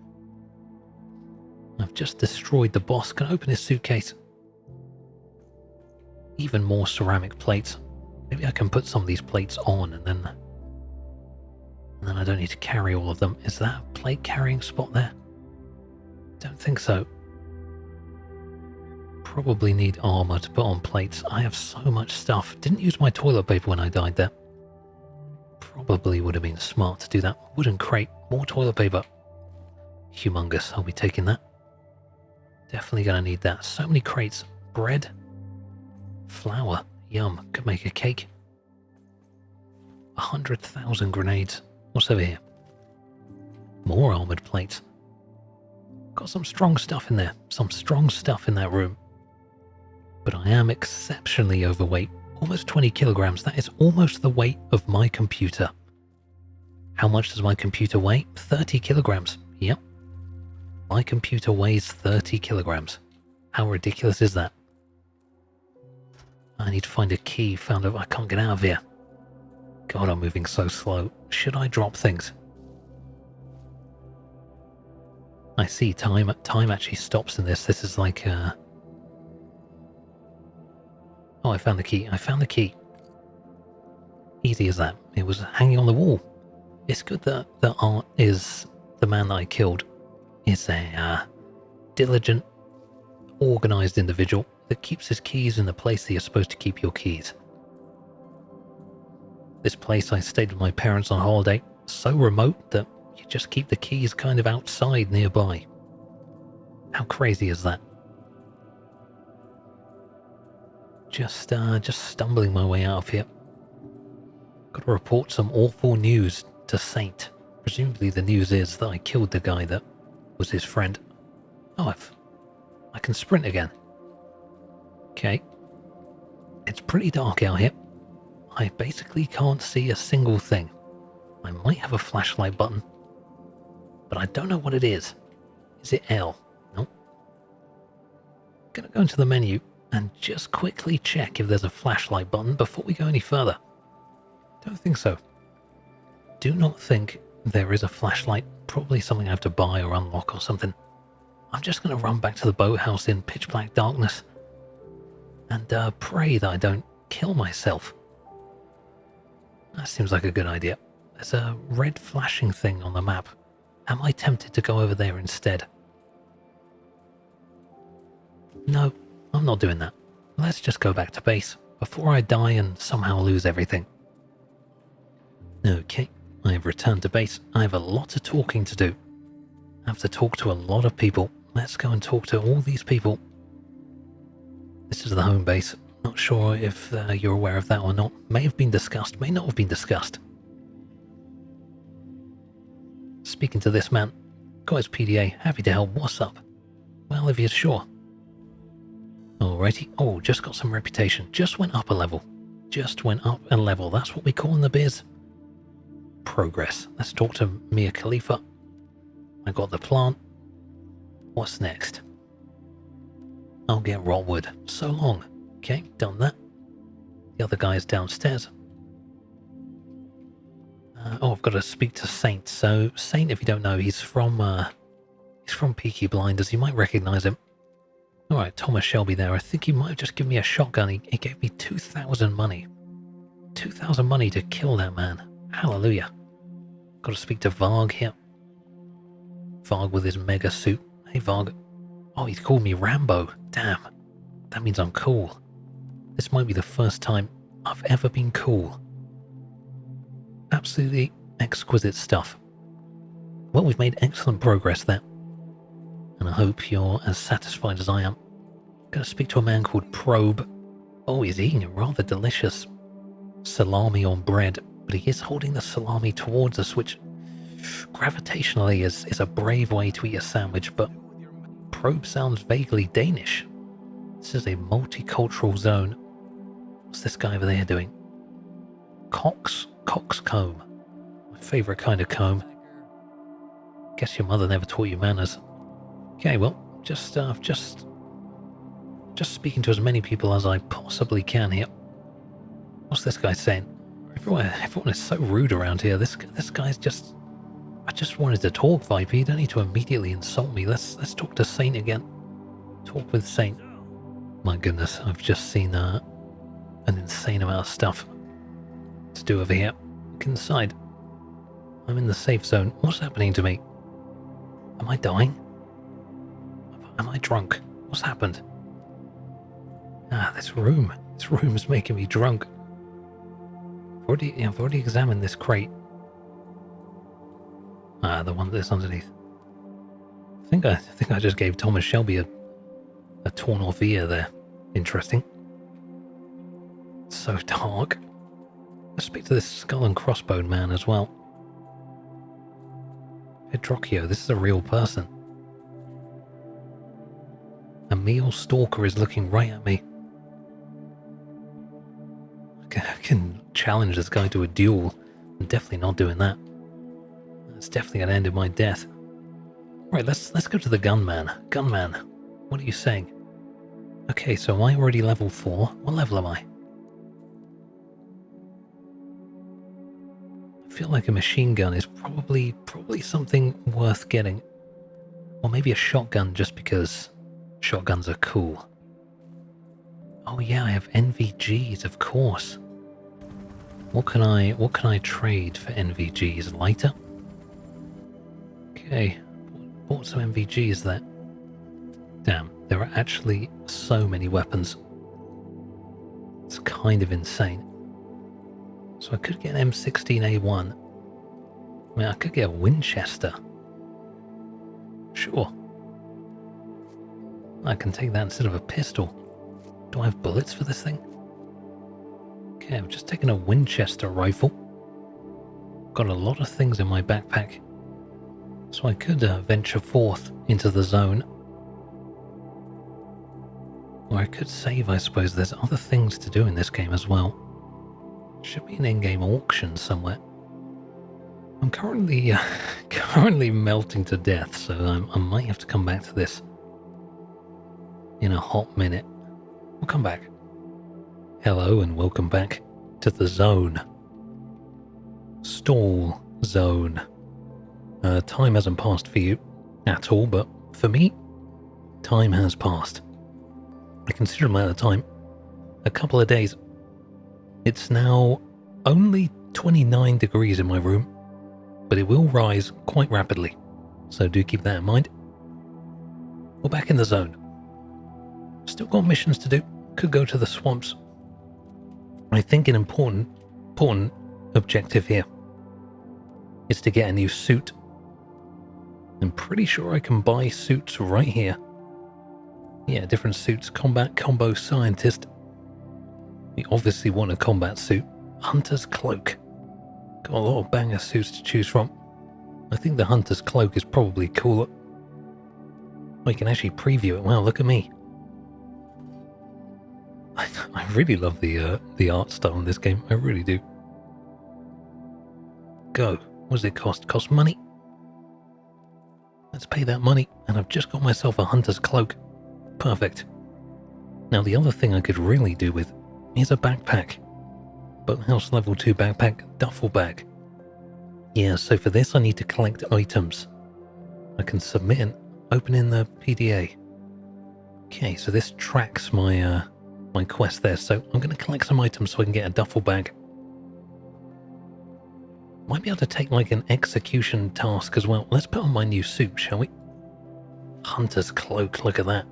I've just destroyed the boss. Can I open his suitcase? Even more ceramic plates. Maybe I can put some of these plates on and then I don't need to carry all of them. Is that a plate carrying spot there? Don't think so. Probably need armor to put on plates. I have so much stuff. Didn't use my toilet paper when I died there. Probably would have been smart to do that. Wooden crate, more toilet paper. Humongous, I'll be taking that. Definitely gonna need that. So many crates. Bread. Flour. Yum, could make a cake. 100,000 grenades. What's over here? More armored plates. Got some strong stuff in there. Some strong stuff in that room. But I am exceptionally overweight. Almost 20 kilograms. That is almost the weight of my computer. How much does my computer weigh? 30 kilograms. Yep. My computer weighs 30 kilograms. How ridiculous is that? I need to find a key. I can't get out of here. God, I'm moving so slow. Should I drop things? I see time actually stops in this. This is like oh, I found the key. Easy as that. It was hanging on the wall. It's good that the art is the man that I killed is a diligent, organized individual that keeps his keys in the place that you're supposed to keep your keys. This place I stayed with my parents on holiday, so remote that you just keep the keys kind of outside nearby. How crazy is that? Just stumbling my way out of here. Got to report some awful news to Saint. Presumably the news is that I killed the guy that was his friend. Oh, I can sprint again. Okay. It's pretty dark out here. I basically can't see a single thing. I might have a flashlight button, but I don't know what it is. Is it L? Nope. Gonna go into the menu and just quickly check if there's a flashlight button before we go any further. Don't think so. Do not think there is a flashlight. Probably something I have to buy or unlock or something. I'm just gonna run back to the boathouse in pitch black darkness and pray that I don't kill myself. That seems like a good idea. There's a red flashing thing on the map. Am I tempted to go over there instead? No, I'm not doing that. Let's just go back to base before I die and somehow lose everything. Okay, I have returned to base. I have a lot of talking to do. I have to talk to a lot of people. Let's go and talk to all these people. This is the home base. Not sure if you're aware of that or not. May have been discussed, may not have been discussed. Speaking to this man. Got his PDA, happy to help. What's up? Well, if you're sure. Alrighty. Oh, just got some reputation. Just went up a level. Just went up a level. That's what we call in the biz. Progress. Let's talk to Mia Khalifa. I got the plant. What's next? I'll get Rotwood. So long. Okay, done that. The other guy's downstairs. I've got to speak to Saint. So Saint, if you don't know, he's from Peaky Blinders. You might recognize him. All right, Thomas Shelby there. I think he might have just given me a shotgun. He gave me 2,000 money. 2,000 money to kill that man. Hallelujah. Got to speak to Varg here. Varg with his mega suit. Hey, Varg. Oh, he's called me Rambo. Damn. That means I'm cool. This might be the first time I've ever been cool. Absolutely exquisite stuff. Well, we've made excellent progress there. And I hope you're as satisfied as I am. I'm going to speak to a man called Probe. Oh, he's eating a rather delicious salami on bread, but he is holding the salami towards us, which gravitationally is a brave way to eat a sandwich, but Probe sounds vaguely Danish. This is a multicultural zone. What's this guy over there doing? Coxcomb. favorite kind of comb. Guess your mother never taught you manners. Okay, well, just speaking to as many people as I possibly can here. What's this guy saying? Everyone is so rude around here. This guy's just... I just wanted to talk, Viper. You don't need to immediately insult me. Let's talk to Saint again. Talk with Saint. My goodness, I've just seen an insane amount of stuff to do over here. Look inside. I'm in the safe zone. What's happening to me? Am I dying? Am I drunk? What's happened? Ah, this room. This room is making me drunk. I've already examined this crate. Ah, the one that's underneath. I think I just gave Thomas Shelby a torn off ear there. Interesting. It's so dark. Let's speak to this skull and crossbone man as well. Pedrocchio, this is a real person. Emil Stalker is looking right at me. I can challenge this guy to a duel. I'm definitely not doing that. That's definitely going to end in my death. Right, let's go to the gunman. Gunman, what are you saying? Okay, so am I already level 4? What level am I? I feel like a machine gun is probably something worth getting. Or maybe a shotgun, just because shotguns are cool. Oh yeah, I have NVGs, of course. What can I trade for NVGs? Lighter? Okay, bought some NVGs there. Damn, there are actually so many weapons. It's kind of insane. So I could get an M16A1. I mean, I could get a Winchester. Sure. I can take that instead of a pistol. Do I have bullets for this thing? Okay, I've just taken a Winchester rifle. Got a lot of things in my backpack. So I could venture forth into the zone. Or I could save, I suppose. There's other things to do in this game as well. Should be an in-game auction somewhere. I'm currently melting to death, so I might have to come back to this in a hot minute. We'll come back. Hello and welcome back to the zone. Stall zone. Time hasn't passed for you at all, but for me, time has passed. A considerable amount of time. A couple of days. It's now only 29 degrees in my room, but it will rise quite rapidly, so do keep that in mind. We're back in the zone. Still got missions to do. Could go to the swamps. I think an important objective here is to get a new suit. I'm pretty sure I can buy suits right here. Yeah, different suits. Combat combo scientist. We obviously want a combat suit. Hunter's cloak. Got a lot of banger suits to choose from. I think the hunter's cloak is probably cooler. We can actually preview it. Wow, look at me. I really love the art style in this game. I really do. Go. What does it cost? Cost money? Let's pay that money. And I've just got myself a hunter's cloak. Perfect. Now the other thing I could really do with is a backpack. Boathouse level 2 backpack, duffel bag. Yeah, so for this I need to collect items. I can submit and open in the PDA. Okay, so this tracks my my quest there, so I'm going to collect some items so I can get a duffel bag. Might be able to take like an execution task as well. Let's put on my new suit, shall we? Hunter's cloak, look at that.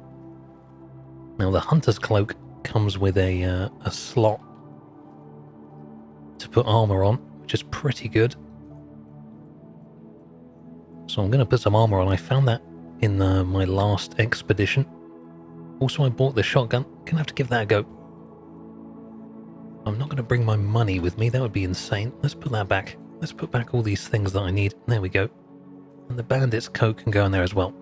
Now the hunter's cloak comes with a slot to put armor on, which is pretty good. So I'm going to put some armor on. I found that in my last expedition. Also, I bought the shotgun. Gonna have to give that a go. I'm not going to bring my money with me. That would be insane. Let's put that back. Let's put back all these things that I need. There we go. And the bandit's coat can go in there as well.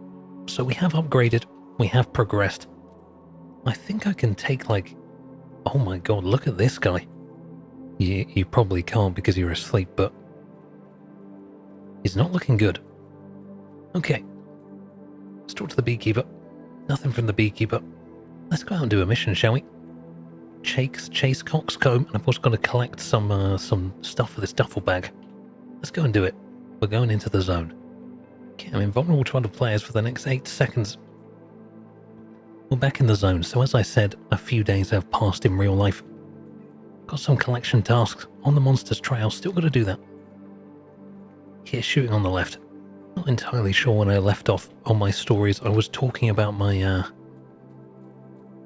So we have upgraded. We have progressed. I think I can take like... Oh my god, look at this guy. You probably can't because you're asleep, but He's not looking good. Okay. Let's talk to the beekeeper. Nothing from the beekeeper. Let's go out and do a mission, shall we? Chase coxcomb, and I've also got to collect some stuff for this duffel bag. Let's go and do it. We're going into the zone. Okay, I'm invulnerable to other players for the next 8 seconds. We're back in the zone, so as I said, a few days have passed in real life. Got some collection tasks on the monster's trail, still got to do that. Here, shooting on the left. Not entirely sure when I left off on my stories. I was talking about my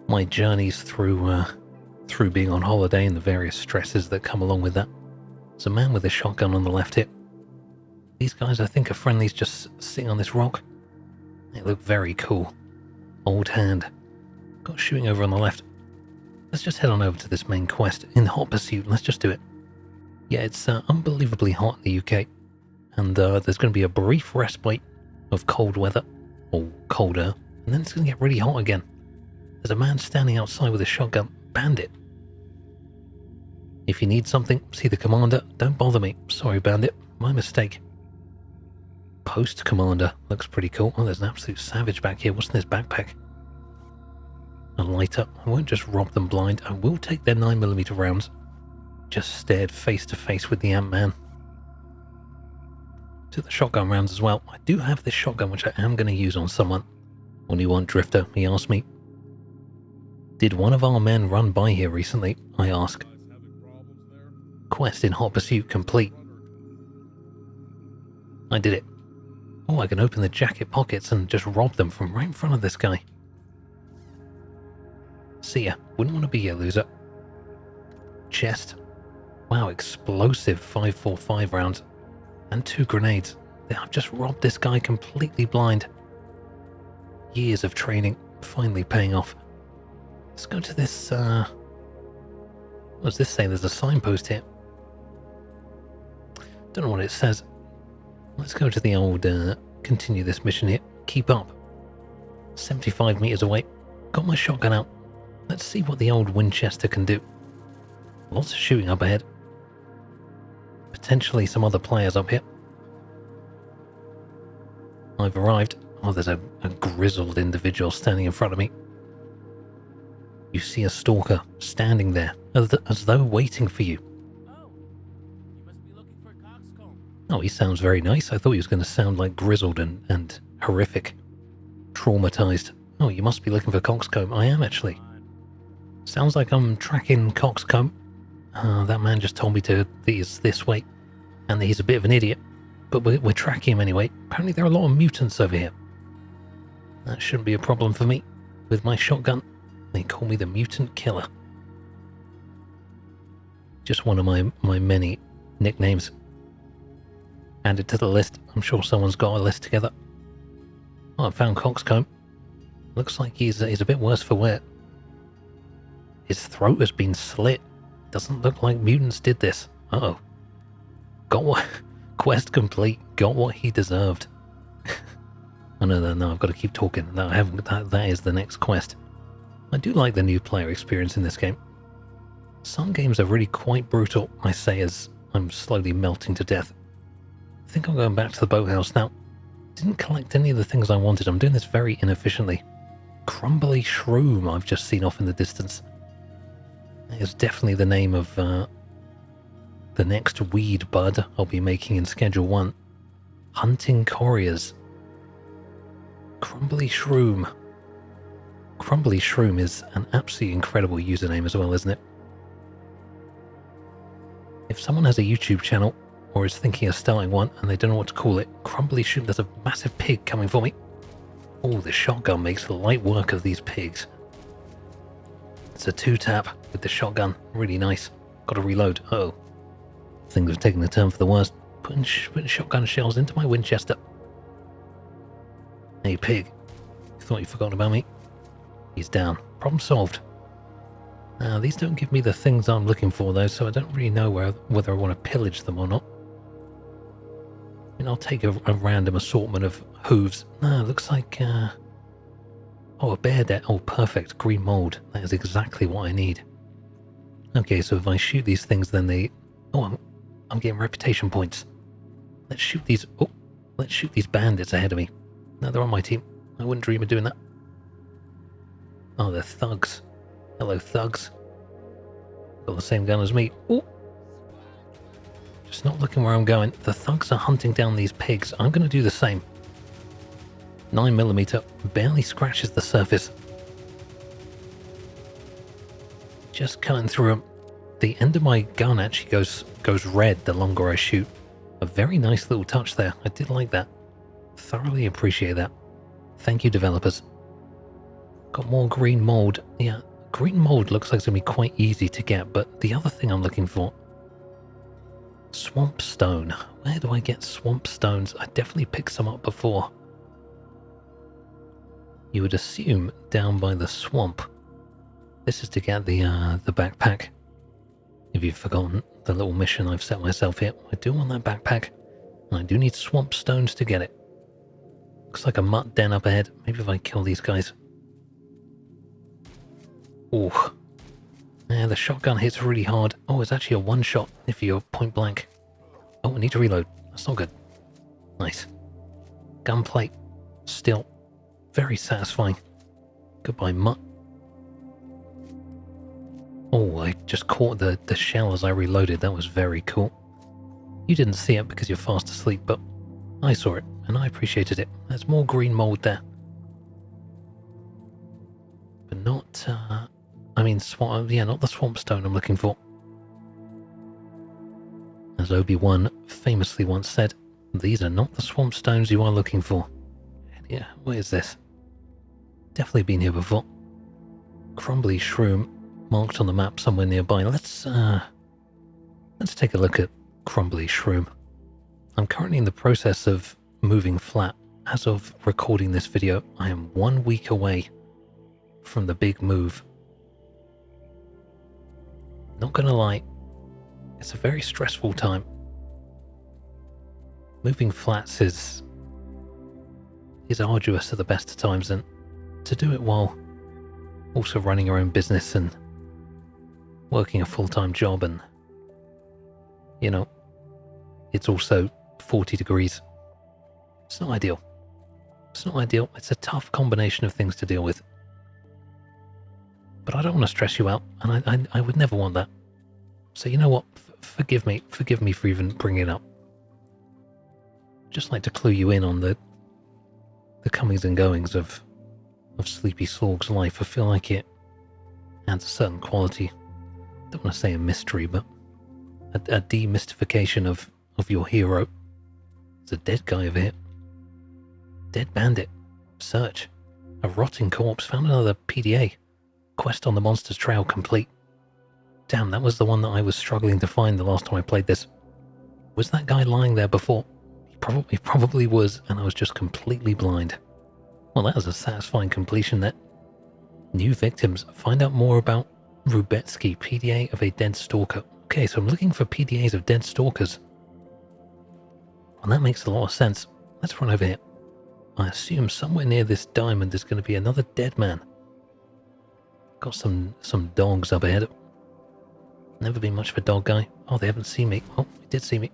my journeys through being on holiday and the various stresses that come along with that. There's a man with a shotgun on the left here. These guys, I think, are friendlies just sitting on this rock. They look very cool. Old hand. Got shooting over on the left. Let's just head on over to this main quest in hot pursuit. Let's just do it. Yeah, it's unbelievably hot in the UK. And there's going to be a brief respite of cold weather, or colder, and then it's going to get really hot again. There's a man standing outside with a shotgun. Bandit. If you need something, see the commander. Don't bother me. Sorry, Bandit. My mistake. Post commander. Looks pretty cool. Oh, there's an absolute savage back here. What's in this backpack? A lighter. I won't just rob them blind. I will take their 9mm rounds. Just stared face to face with the Ant-Man. Took the shotgun rounds as well. I do have this shotgun which I am going to use on someone. What do you want, Drifter? He asked me. Did one of our men run by here recently? I ask. Quest in hot pursuit complete. I did it. Oh, I can open the jacket pockets and just rob them from right in front of this guy. See ya. Wouldn't want to be a loser. Chest. Wow, explosive 5.45 rounds. And 2 grenades. I've just robbed this guy completely blind. Years of training finally paying off. Let's go to this, what does this say? There's a signpost here. Don't know what it says. Let's go to the old, continue this mission here. Keep up. 75 meters away. Got my shotgun out. Let's see what the old Winchester can do. Lots of shooting up ahead. Potentially some other players up here. I've arrived. Oh, there's a grizzled individual standing in front of me. You see a stalker standing there, as though waiting for you. Oh, you must be looking for a coxcomb. Oh, he sounds very nice. I thought he was going to sound like grizzled and horrific. Traumatized. Oh, you must be looking for coxcomb. I am, actually. Sounds like I'm tracking coxcomb. That man just told me that he's this way, and that he's a bit of an idiot. But we're tracking him anyway. Apparently there are a lot of mutants over here. That shouldn't be a problem for me. With my shotgun, they call me the Mutant Killer. Just one of my many nicknames. Add it to the list. I'm sure someone's got a list together. Oh, I found Coxcomb. Looks like he's a bit worse for wear. His throat has been slit. Doesn't look like mutants did this. Uh-oh. Got what? Quest complete. Got what he deserved. Oh, no, I've got to keep talking. No, I haven't. That is the next quest. I do like the new player experience in this game. Some games are really quite brutal, I say as I'm slowly melting to death. I think I'm going back to the boathouse now. Didn't collect any of the things I wanted. I'm doing this very inefficiently. Crumbly Shroom I've just seen off in the distance. It's definitely the name of the next weed bud I'll be making in Schedule 1. Hunting Couriers. Crumbly Shroom. Crumbly Shroom is an absolutely incredible username as well, isn't it? If someone has a YouTube channel or is thinking of starting one and they don't know what to call it, Crumbly Shroom, there's a massive pig coming for me. Oh, the shotgun makes light work of these pigs. It's a 2-tap with the shotgun. Really nice. Got to reload. Uh-oh. Things have taken a turn for the worst. Putting shotgun shells into my Winchester. Hey, pig. Thought you forgot about me? He's down. Problem solved. These don't give me the things I'm looking for, though, so I don't really know whether I want to pillage them or not. I mean, I'll take a random assortment of hooves. Looks like... Oh, a bear dead. Oh, perfect. Green mold. That is exactly what I need. Okay, so if I shoot these things, then they... Oh, I'm getting reputation points. Let's shoot these... Oh, let's shoot these bandits ahead of me. No, they're on my team. I wouldn't dream of doing that. Oh, they're thugs. Hello, thugs. Got the same gun as me. Oh! Just not looking where I'm going. The thugs are hunting down these pigs. I'm going to do the same. 9mm barely scratches the surface. Just cutting through them. The end of my gun actually goes red the longer I shoot. A very nice little touch there. I did like that. Thoroughly appreciate that. Thank you, developers. Got more green mold. Yeah, green mold looks like it's going to be quite easy to get, but the other thing I'm looking for... Swamp stone. Where do I get swamp stones? I definitely picked some up before. You would assume down by the swamp. This is to get the backpack. If you've forgotten the little mission I've set myself here, I do want that backpack, and I do need swamp stones to get it. Looks like a mutt den up ahead. Maybe if I kill these guys. Ooh. Yeah, the shotgun hits really hard. Oh, it's actually a one-shot if you're point blank. Oh, I need to reload. That's not good. Nice. Gunplate. Still very satisfying. Goodbye, mutt. Oh, I just caught the shell as I reloaded. That was very cool. You didn't see it because you're fast asleep, but I saw it, and I appreciated it. There's more green mold there. But not, I mean, not the swamp stone I'm looking for. As Obi-Wan famously once said, these are not the swamp stones you are looking for. Yeah, what is this? Definitely been here before. Crumbly shroom. Marked on the map somewhere nearby. Let's take a look at Crumbly Shroom. I'm currently in the process of moving flat. As of recording this video, I am 1 week away from the big move. Not gonna lie, it's a very stressful time. Moving flats is arduous at the best of times, and to do it while also running your own business and working a full-time job, and you know, it's also 40 degrees. It's not ideal. It's not ideal. It's a tough combination of things to deal with. But I don't want to stress you out, and I would never want that. So you know what? Forgive me for even bringing it up. Just like to clue you in on the comings and goings of Sleepy Slog's life. I feel like it adds a certain quality. Don't want to say a mystery, but a demystification of your hero. There's a dead guy over here. Dead bandit. Search. A rotting corpse. Found another PDA. Quest on the monster's trail complete. Damn, that was the one that I was struggling to find the last time I played this. Was that guy lying there before? He probably was, and I was just completely blind. Well, that was a satisfying completion there. New victims. Find out more about Rubetsky, PDA of a dead stalker. Okay, so I'm looking for PDAs of dead stalkers. Well, that makes a lot of sense. Let's run over here. I assume somewhere near this diamond is going to be another dead man. Got some dogs up ahead. Never been much of a dog guy. Oh, they haven't seen me. Oh, they did see me.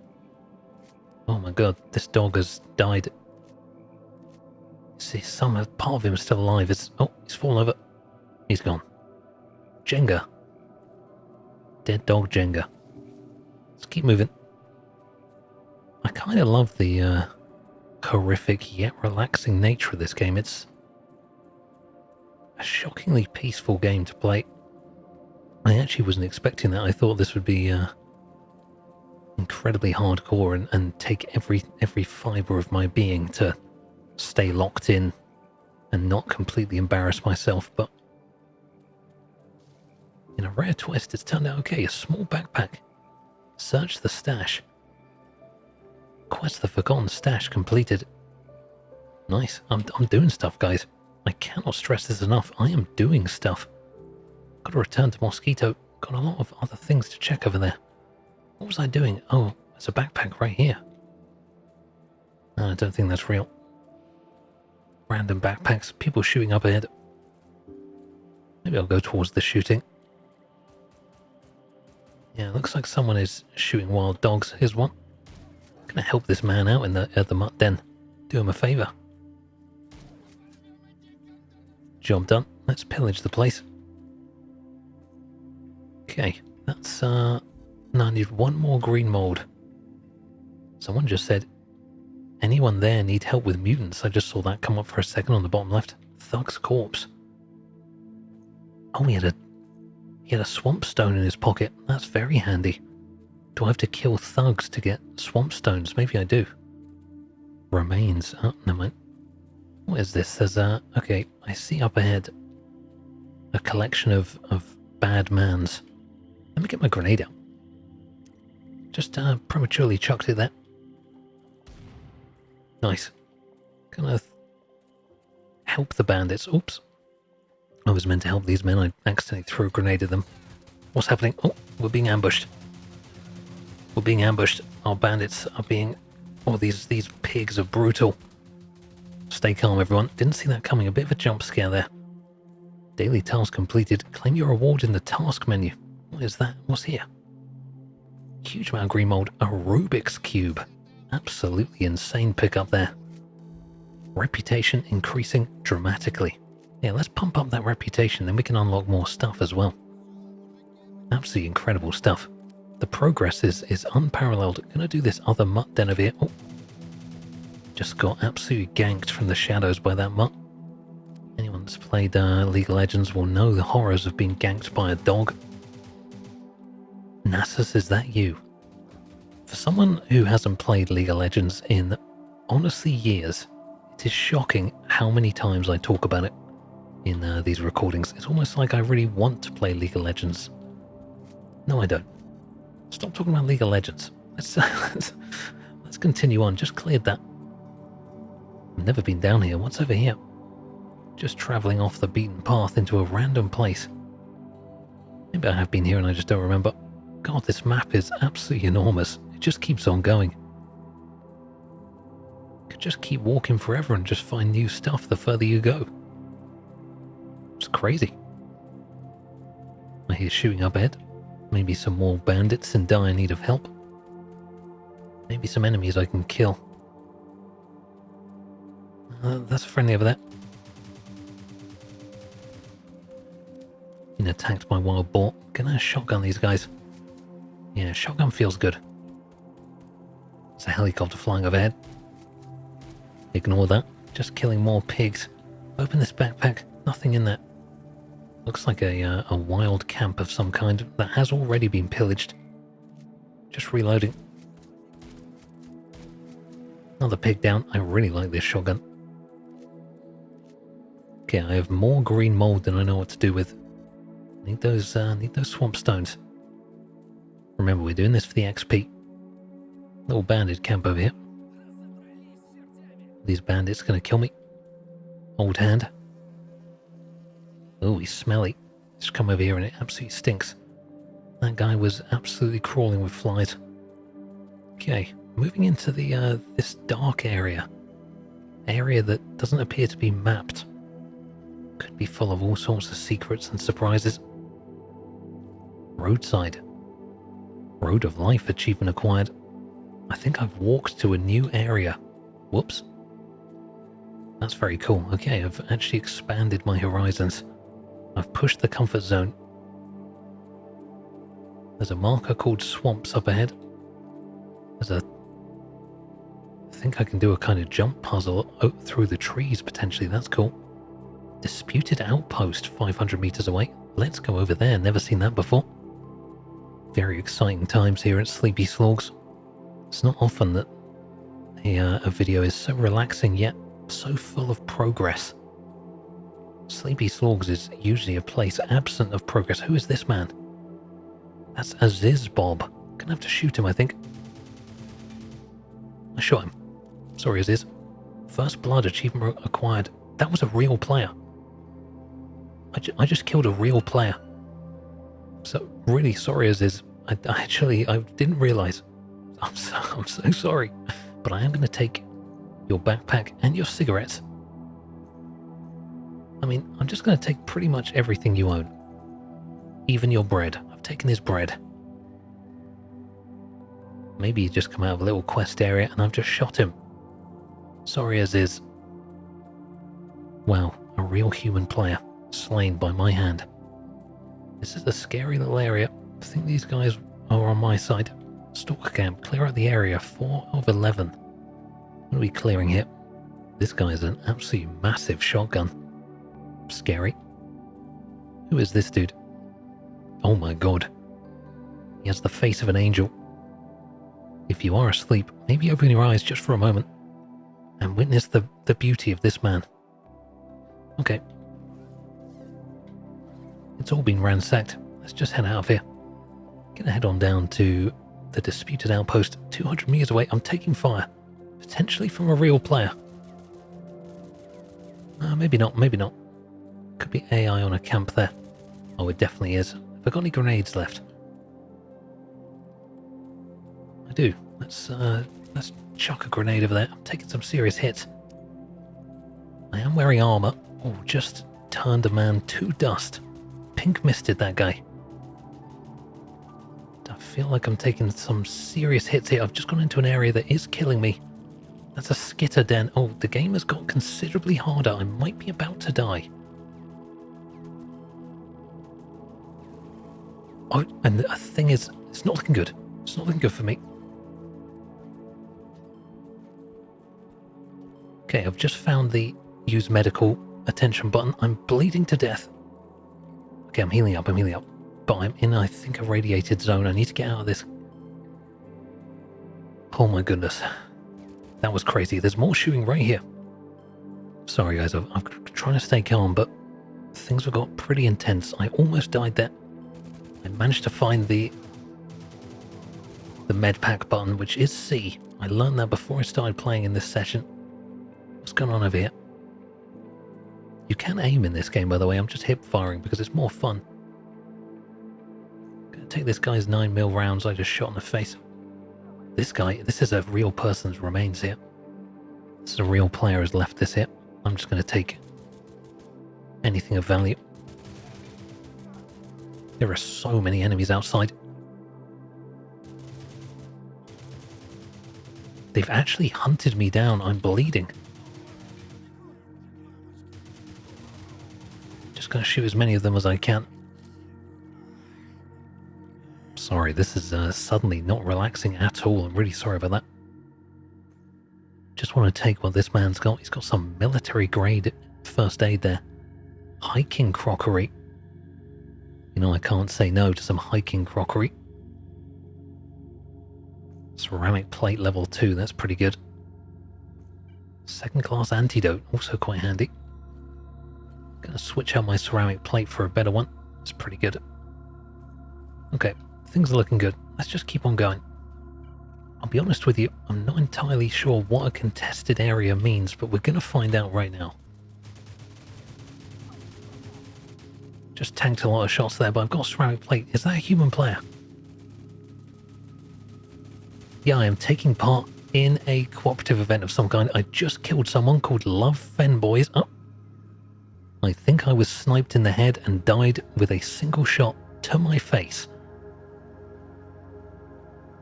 Oh my god, this dog has died. See, some part of him is still alive. Oh, he's fallen over. He's gone. Jenga. Dead dog Jenga. Let's keep moving. I kind of love the horrific yet relaxing nature of this game. It's a shockingly peaceful game to play. I actually wasn't expecting that. I thought this would be incredibly hardcore and take every fibre of my being to stay locked in and not completely embarrass myself, but in a rare twist, it's turned out okay. A small backpack. Search the stash. Quest the forgotten stash completed. Nice. I'm doing stuff, guys. I cannot stress this enough. I am doing stuff. Got to return to Mosquito. Got a lot of other things to check over there. What was I doing? Oh, there's a backpack right here. No, I don't think that's real. Random backpacks. People shooting up ahead. Maybe I'll go towards the shooting. Yeah, looks like someone is shooting wild dogs. Here's one. Gonna help this man out in at the mutt den. Do him a favour. Job done. Let's pillage the place. Okay, that's now I need one more green mold. Someone just said, anyone there need help with mutants? I just saw that come up for a second on the bottom left. Thug's corpse. Oh, he had a swamp stone in his pocket. That's very handy. Do I have to kill thugs to get swamp stones? Maybe I do. Remains. Oh, never mind. What is this? There's okay, I see up ahead a collection of bad mans. Let me get my grenade out. Just prematurely chucked it there. Nice. Gonna help the bandits. Oops. I was meant to help these men. I accidentally threw a grenade at them. What's happening? Oh, we're being ambushed. We're being ambushed. Our bandits are being... Oh, these pigs are brutal. Stay calm, everyone. Didn't see that coming. A bit of a jump scare there. Daily task completed. Claim your reward in the task menu. What is that? What's here? Huge amount of green mold. A Rubik's Cube. Absolutely insane pickup there. Reputation increasing dramatically. Yeah, let's pump up that reputation, then we can unlock more stuff as well. Absolutely incredible stuff. The progress is unparalleled. Gonna do this other mutt den over here. Oh. Just got absolutely ganked from the shadows by that mutt. Anyone that's played League of Legends will know the horrors of being ganked by a dog. Nasus, is that you? For someone who hasn't played League of Legends in, honestly, years, it is shocking how many times I talk about it in these recordings. It's almost like I really want to play League of Legends. No, I don't. Stop talking about League of Legends. Let's continue on. Just cleared that. I've never been down here. What's over here? Just travelling off the beaten path into a random place. Maybe I have been here and I just don't remember. God, this map is absolutely enormous. It just keeps on going. Could just keep walking forever and just find new stuff the further you go. It's crazy. I hear shooting up ahead. Maybe some more bandits in dire need of help. Maybe some enemies I can kill. That's a friendly over there. Been attacked by wild boar. Gonna shotgun these guys. Yeah, shotgun feels good. There's a helicopter flying overhead. Ignore that. Just killing more pigs. Open this backpack. Nothing in there. Looks like a wild camp of some kind that has already been pillaged. Just reloading. Another pig down. I really like this shotgun. Okay, I have more green mold than I know what to do with. Need those swamp stones. Remember, we're doing this for the XP. Little bandit camp over here. These bandits gonna kill me. Old hand. Oh, he's smelly. Just come over here and it absolutely stinks. That guy was absolutely crawling with flies. Okay, moving into the this dark area. Area that doesn't appear to be mapped. Could be full of all sorts of secrets and surprises. Roadside. Road of Life achievement acquired. I think I've walked to a new area. Whoops. That's very cool. Okay, I've actually expanded my horizons. I've pushed the comfort zone. There's a marker called Swamps up ahead. I think I can do a kind of jump puzzle through the trees potentially. That's cool. Disputed outpost 500 meters away. Let's go over there. Never seen that before. Very exciting times here at Sleepy Slogs. It's not often that a video is so relaxing yet so full of progress. Sleepy Slogs is usually a place absent of progress. Who is this man? That's Aziz Bob. Gonna have to shoot him, I think. I shot him. Sorry, Aziz. First blood achievement acquired. That was a real player. I just killed a real player. So really sorry, Aziz. I didn't realize. I'm so sorry. But I am going to take your backpack and your cigarettes. I mean, I'm just going to take pretty much everything you own. Even your bread. I've taken his bread. Maybe he's just come out of a little quest area and I've just shot him. Sorry as is. Wow, a real human player, slain by my hand. This is a scary little area. I think these guys are on my side. Stalker camp, clear out the area, 4 of 11. What are we clearing here? This guy is an absolutely massive shotgun. Scary. Who is this dude? Oh my god. He has the face of an angel. If you are asleep, maybe open your eyes just for a moment and witness the beauty of this man. Okay. It's all been ransacked. Let's just head out of here. Gonna head on down to the disputed outpost 200 meters away. I'm taking fire. Potentially from a real player. Maybe not, maybe not. Could be AI on a camp there. Oh, it definitely is. Have I got any grenades left? I do. Let's chuck a grenade over there. I'm taking some serious hits. I am wearing armor. Oh, just turned a man to dust. Pink misted that guy. I feel like I'm taking some serious hits here. I've just gone into an area that is killing me. That's a skitter den. Oh, the game has got considerably harder. I might be about to die. Oh, and the thing is, it's not looking good. It's not looking good for me. Okay, I've just found the use medical attention button. I'm bleeding to death. Okay, I'm healing up, but I'm in, I think, a radiated zone. I need to get out of this. Oh my goodness. That was crazy. There's more shooting right here. Sorry guys, I'm trying to stay calm, but things have got pretty intense. I almost died there. I managed to find the med pack button, which is C. I learned that before I started playing in this session. What's going on over here? You can aim in this game, by the way. I'm just hip firing because it's more fun. Gonna take this guy's 9mm rounds I just shot in the face. This guy, this is a real person's remains here. This is a real player has left this here. I'm just going to take anything of value. There are so many enemies outside. They've actually hunted me down. I'm bleeding. Just going to shoot as many of them as I can. Sorry, this is suddenly not relaxing at all. I'm really sorry about that. Just want to take what this man's got. He's got some military grade first aid there. Hiking crockery. You know, I can't say no to some hiking crockery. Ceramic plate level 2, that's pretty good. Second class antidote, also quite handy. Gonna switch out my ceramic plate for a better one. It's pretty good. Okay, things are looking good. Let's just keep on going. I'll be honest with you, I'm not entirely sure what a contested area means, but we're gonna find out right now. Just tanked a lot of shots there, but I've got a ceramic plate. Is that a human player? Yeah, I am taking part in a cooperative event of some kind. I just killed someone called Love Fen Boys. Oh. I think I was sniped in the head and died with a single shot to my face.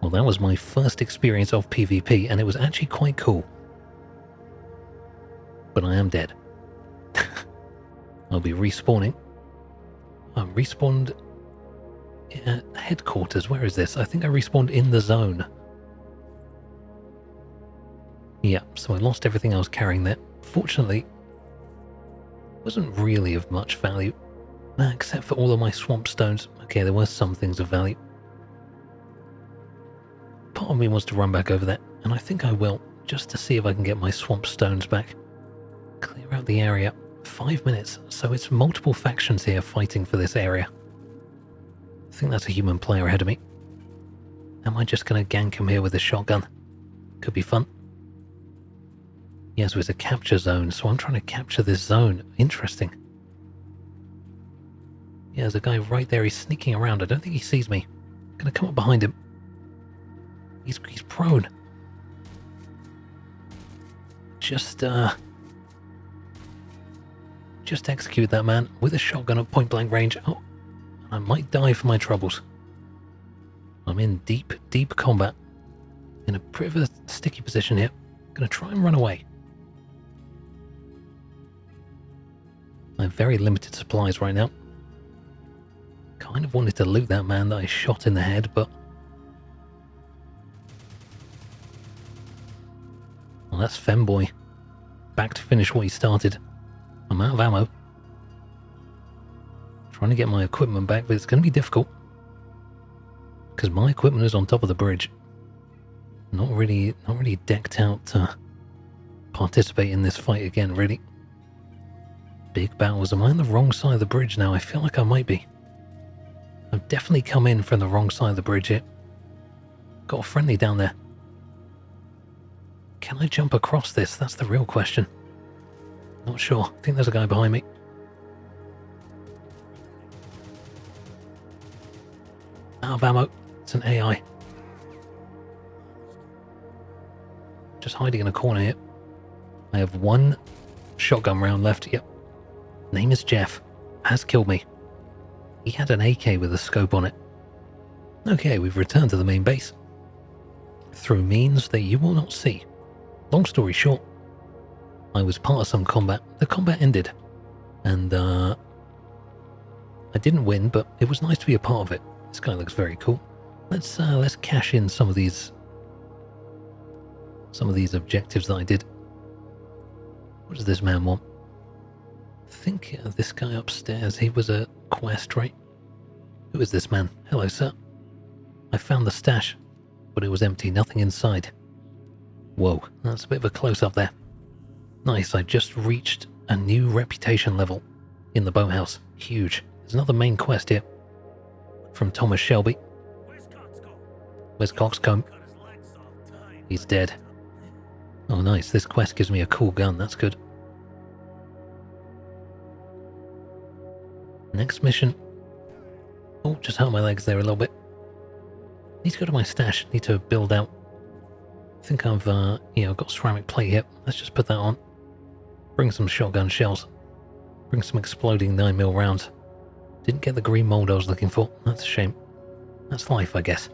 Well, that was my first experience of PvP, and it was actually quite cool. But I am dead. I'll be respawning. I'm respawned at headquarters. Where is this? I think I respawned in the zone. Yeah, so I lost everything I was carrying there. Fortunately, it wasn't really of much value, except for all of my swamp stones. Okay, there were some things of value. Part of me wants to run back over there, and I think I will, just to see if I can get my swamp stones back. Clear out the area. 5 minutes, so it's multiple factions here fighting for this area. I think that's a human player ahead of me. Am I just going to gank him here with a shotgun? Could be fun. Yes, it's a capture zone, so I'm trying to capture this zone. Interesting. Yeah, there's a guy right there. He's sneaking around. I don't think he sees me. I'm going to come up behind him. He's prone. Just execute that man with a shotgun at point blank range. Oh, and I might die for my troubles. I'm in deep, deep combat. in a bit of a sticky position here. I'm going to try and run away. I have very limited supplies right now. Kind of wanted to loot that man that I shot in the head, but... Well, that's Femboy. Back to finish what he started. I'm out of ammo. Trying to get my equipment back, but it's going to be difficult. Because my equipment is on top of the bridge. Not really decked out to participate in this fight again, really. Big battles. Am I on the wrong side of the bridge now? I feel like I might be. I've definitely come in from the wrong side of the bridge here. Got a friendly down there. Can I jump across this? That's the real question. Not sure. I think there's a guy behind me. Out of ammo. It's an AI. Just hiding in a corner here. I have one shotgun round left. Yep. Name is Jeff. Has killed me. He had an AK with a scope on it. Okay, we've returned to the main base. Through means that you will not see. Long story short, I was part of some combat. The combat ended. And, I didn't win, but it was nice to be a part of it. This guy looks very cool. Let's cash in some of these objectives that I did. What does this man want? I think this guy upstairs, he was a quest, right? Who is this man? Hello, sir. I found the stash, but it was empty, nothing inside. Whoa, that's a bit of a close-up there. Nice, I just reached a new reputation level in the boathouse. Huge. There's another main quest here. From Thomas Shelby. Where's Coxcomb? He's dead. Oh nice, this quest gives me a cool gun, that's good. Next mission. Oh, just hurt my legs there a little bit. Need to go to my stash, need to build out. I think I've got ceramic plate here. Let's just put that on. Bring some shotgun shells. Bring some exploding 9mm rounds. Didn't get the green mold I was looking for. That's a shame. That's life, I guess.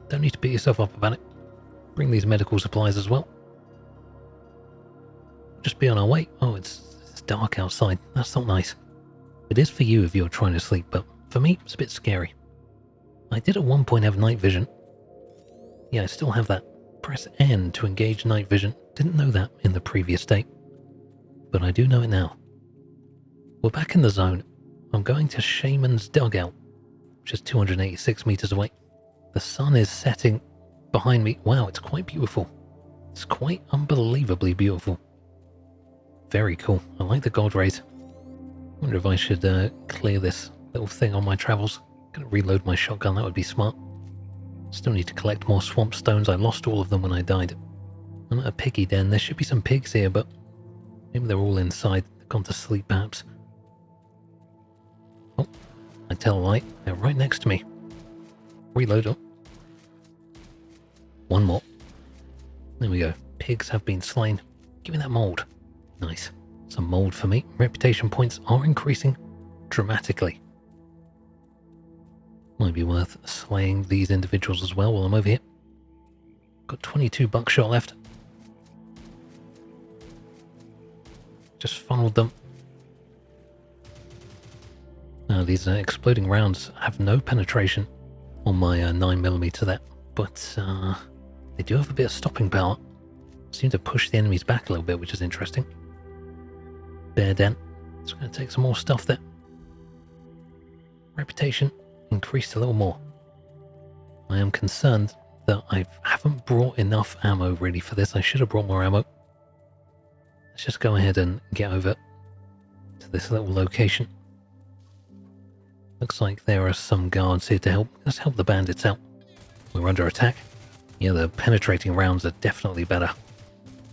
Don't need to beat yourself up about it. Bring these medical supplies as well. Just be on our way. Oh, it's dark outside. That's not nice. It is for you if you're trying to sleep, but for me, it's a bit scary. I did at one point have night vision. Yeah, I still have that. Press N to engage night vision. Didn't know that in the previous state, but I do know it now. We're back in the zone. I'm going to Shaman's Dugout, which is 286 meters away. The sun is setting behind me. Wow, it's quite beautiful. It's quite unbelievably beautiful. Very cool. I like the gold rays. Wonder if I should clear this little thing on my travels. Gonna reload my shotgun, that would be smart. Still need to collect more swamp stones. I lost all of them when I died. I'm at a piggy den. There should be some pigs here, but maybe they're all inside. They've gone to sleep, perhaps. Oh, I tell a lie. They're right next to me. Reload up. One more. There we go. Pigs have been slain. Give me that mold. Nice. Some mold for me. Reputation points are increasing dramatically. Might be worth slaying these individuals as well while I'm over here. Got 22 buckshot left. Just funneled them. Now these exploding rounds have no penetration on my 9mm there, but they do have a bit of stopping power. Seem to push the enemies back a little bit, which is interesting. Bear den. It's going to take some more stuff there. Reputation increased a little more. I am concerned that I haven't brought enough ammo really for this. I should have brought more ammo. Let's just go ahead and get over to this little location. Looks like there are some guards here to help. Let's help the bandits out. We're under attack. Yeah, the penetrating rounds are definitely better.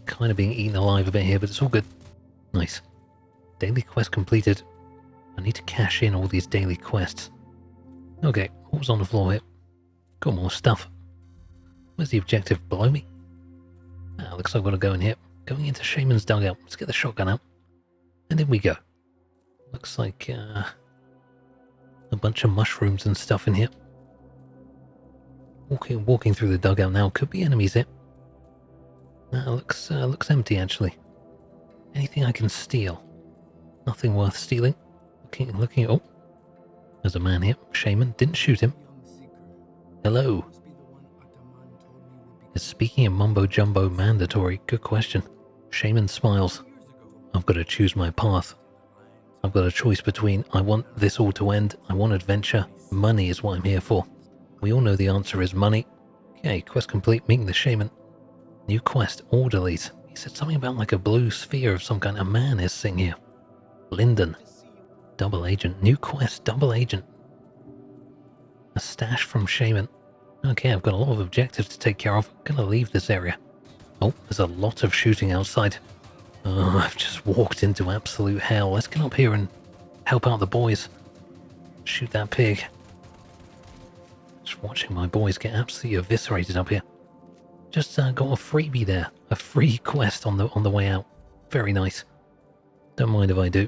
Kind of being eaten alive a bit here, but it's all good. Nice. Daily quest completed. I need to cash in all these daily quests. Okay, what was on the floor here? Got more stuff. Where's the objective? Below me? Ah, looks like I've got to go in here. Going into Shaman's Dugout. Let's get the shotgun out. And in we go. Looks like a bunch of mushrooms and stuff in here. Walking through the dugout now. Could be enemies here. Looks empty actually. Anything I can steal? Nothing worth stealing. Looking. Oh, there's a man here. Shaman. Didn't shoot him. Hello. Is speaking in mumbo jumbo mandatory? Good question. Shaman smiles. I've got to choose my path. I've got a choice between I want this all to end, I want adventure, money is what I'm here for. We all know the answer is money. Okay, quest complete, meeting the shaman. New quest, orderlies. He said something about like a blue sphere of some kind. A man is sitting here. Lyndon. Double agent. New quest, double agent. A stash from shaman. Okay, I've got a lot of objectives to take care of. I'm gonna leave this area. Oh, there's a lot of shooting outside. Oh, I've just walked into absolute hell. Let's get up here and help out the boys. Shoot that pig. Just watching my boys get absolutely eviscerated up here. Just got a freebie there. A free quest on the way out. Very nice. Don't mind if I do.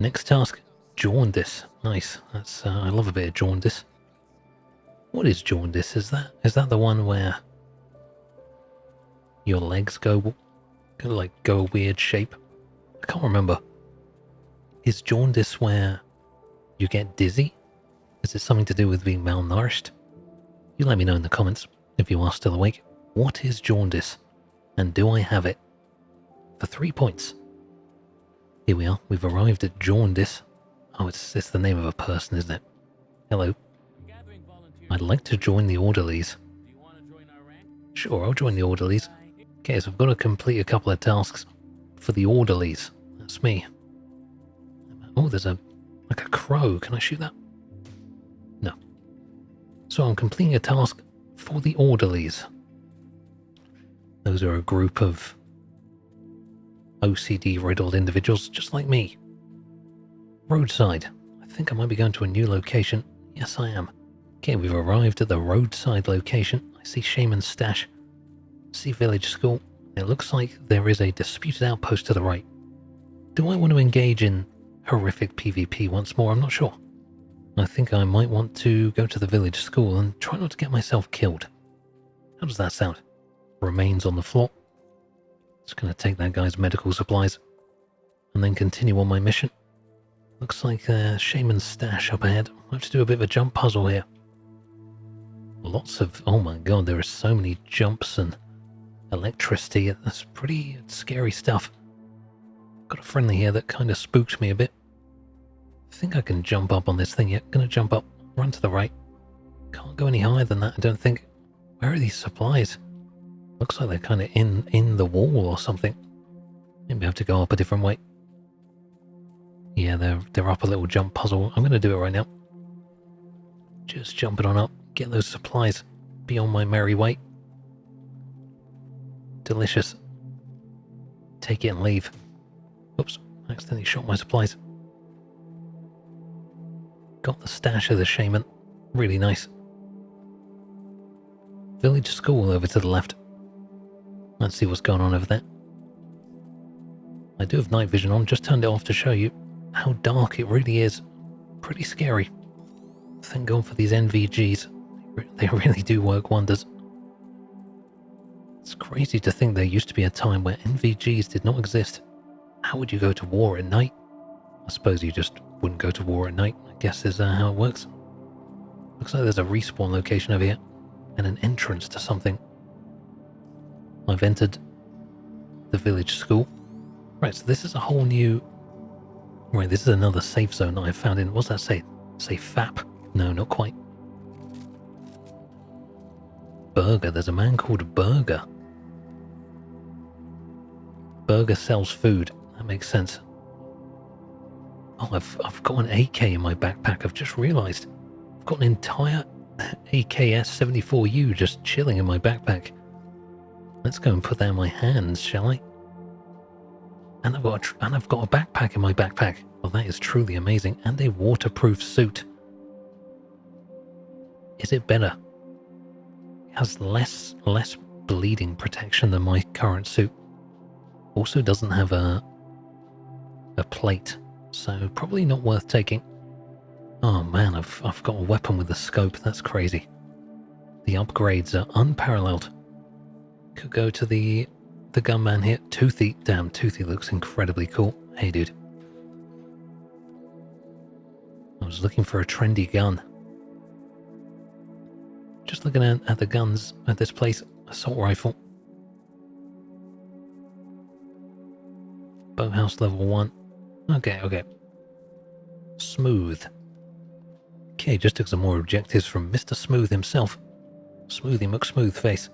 Next task, jaundice. Nice. That's I love a bit of jaundice. What is jaundice? Is that the one where your legs go a weird shape? I can't remember. Is jaundice where you get dizzy? Is it something to do with being malnourished? You let me know in the comments if you are still awake. What is jaundice? And do I have it? For 3 points. Here we are. We've arrived at jaundice. Oh, it's the name of a person, isn't it? Hello. I'd like to join the orderlies. Do you want to join our rank? Sure, I'll join the orderlies. Okay, so I've got to complete a couple of tasks for the orderlies. That's me. Oh, there's like a crow. Can I shoot that? No. So I'm completing a task for the orderlies. Those are a group of OCD-riddled individuals just like me. Roadside. I think I might be going to a new location. Yes, I am. Okay, we've arrived at the roadside location. I see Shaman's stash. See village school. It looks like there is a disputed outpost to the right. Do I want to engage in horrific PvP once more? I'm not sure. I think I might want to go to the village school and try not to get myself killed. How does that sound? Remains on the floor. Just going to take that guy's medical supplies and then continue on my mission. Looks like Shaman's stash up ahead. I have to do a bit of a jump puzzle here. Lots of... oh my god, there are so many jumps and electricity. That's pretty scary stuff. Got a friendly here that kind of spooked me a bit. I think I can jump up on this thing yet. Gonna jump up, run to the right. Can't go any higher than that, I don't think. Where are these supplies? Looks like they're kind of in the wall or something. Maybe I have to go up a different way. Yeah, they're up a little jump puzzle. I'm gonna do it right now. Just jumping on up. Get those supplies. Be on my merry way. Delicious. Take it and leave. Oops, I accidentally shot my supplies. Got the stash of the shaman. Really nice. Village school over to the left. Let's see what's going on over there. I do have night vision on. Just turned it off to show you how dark it really is. Pretty scary. Thank God for these NVGs. They really do work wonders. It's crazy to think there used to be a time where NVGs did not exist. How would you go to war at night? I suppose you just wouldn't go to war at night. I guess is how it works. Looks like there's a respawn location over here and an entrance to something. I've entered the village school. Right, so this is a whole new... right, this is another safe zone that I found in... what's that say? Say FAP? No, not quite. Burger. There's a man called Burger. Burger sells food. That makes sense. Oh, I've got an AK in my backpack. I've just realised. I've got an entire AKS-74U just chilling in my backpack. Let's go and put that in my hands, shall I? And I've got a backpack in my backpack. Well, that is truly amazing. And a waterproof suit. Is it better? It has less bleeding protection than my current suit. Also doesn't have a plate, so probably not worth taking. Oh man, I've got a weapon with a scope. That's crazy. The upgrades are unparalleled. Could go to the gunman here. Toothy. Damn, Toothy looks incredibly cool. Hey, dude. I was looking for a trendy gun. Just looking at the guns at this place. Assault rifle. Boathouse level 1. Okay. Smooth. Okay, just took some more objectives from Mr. Smooth himself. Smoothy McSmoothface.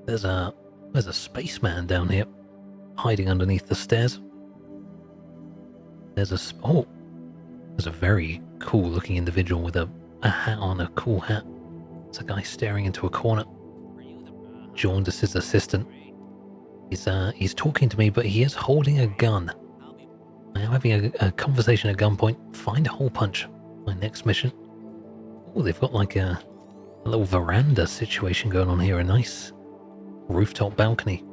There's a spaceman down here, hiding underneath the stairs. There's a very cool looking individual with a hat on, a cool hat. There's a guy staring into a corner. Jaundic's assistant. He's talking to me, but he is holding a gun. I am having a conversation at gunpoint. Find a hole punch. My next mission. Oh, they've got like a little veranda situation going on here. A nice rooftop balcony.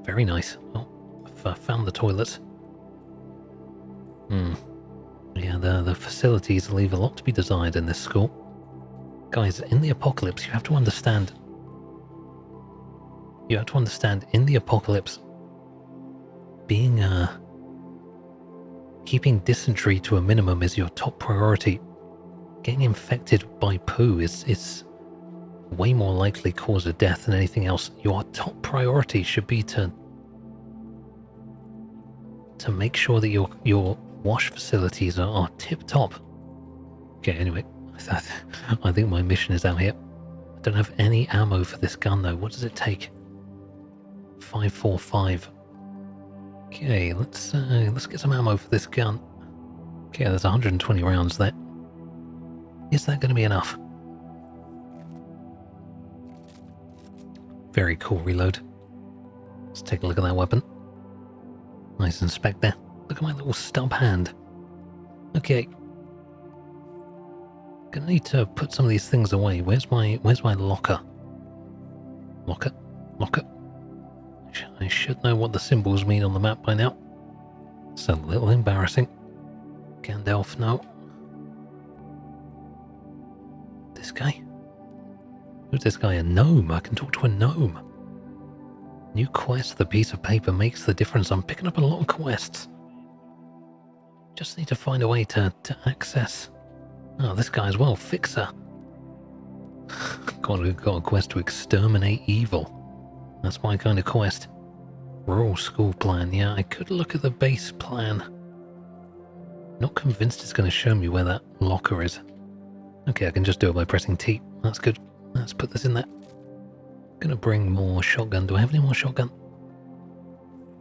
Very nice. Oh, I've found the toilets. Yeah, the facilities leave a lot to be desired in this school. Guys, in the apocalypse, you have to understand, in the apocalypse, keeping dysentery to a minimum is your top priority. Getting infected by poo is way more likely cause of death than anything else. Your top priority should be to make sure that your wash facilities are tip-top. Okay, anyway, I think my mission is out here. I don't have any ammo for this gun though. What does it take? 545. Okay, let's get some ammo for this gun. Okay, there's 120 rounds there. Is that going to be enough? Very cool reload. Let's take a look at that weapon. Nice inspect there. Look at my little stub hand. Okay. Gonna need to put some of these things away. Where's my locker? Locker? I should know what the symbols mean on the map by now. It's a little embarrassing. Gandalf, no. This guy? Who's this guy? A gnome? I can talk to a gnome. New quest, the piece of paper makes the difference. I'm picking up a lot of quests. Just need to find a way to access. Oh, this guy as well, Fixer. got a quest to exterminate evil. That's my kind of quest. Rural school plan, yeah, I could look at the base plan. Not convinced it's going to show me where that locker is. Okay, I can just do it by pressing T. That's good. Let's put this in there. Gonna bring more shotgun. Do I have any more shotgun?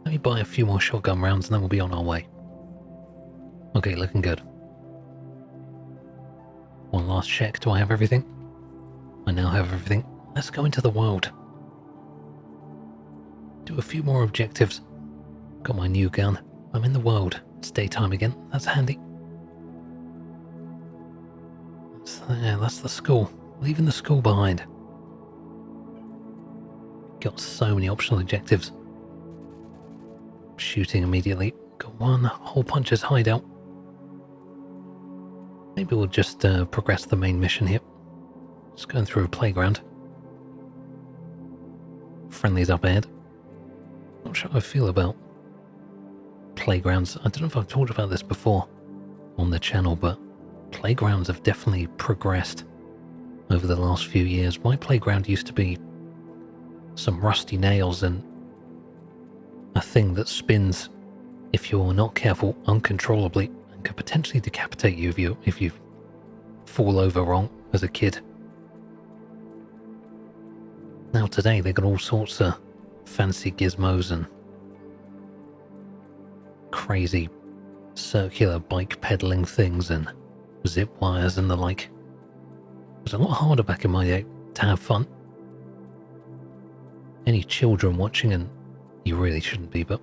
Let me buy a few more shotgun rounds and then we'll be on our way. Okay, looking good. One last check. Do I have everything? I now have everything. Let's go into the world. Do a few more objectives. Got my new gun. I'm in the world. It's daytime again. That's handy. That's there. That's the school. Leaving the school behind. Got so many optional objectives. Shooting immediately. Got one hole puncher's hideout. Maybe we'll just progress the main mission here. Just going through a playground. Friendlies up ahead. Not sure how I feel about playgrounds. I don't know if I've talked about this before on the channel, but playgrounds have definitely progressed over the last few years. My playground used to be some rusty nails and a thing that spins, if you're not careful, uncontrollably and could potentially decapitate you if you fall over wrong as a kid. Now today they got all sorts of fancy gizmos and crazy circular bike pedaling things and zip wires and the like. It was a lot harder back in my day to have fun. Any children watching, and you really shouldn't be, but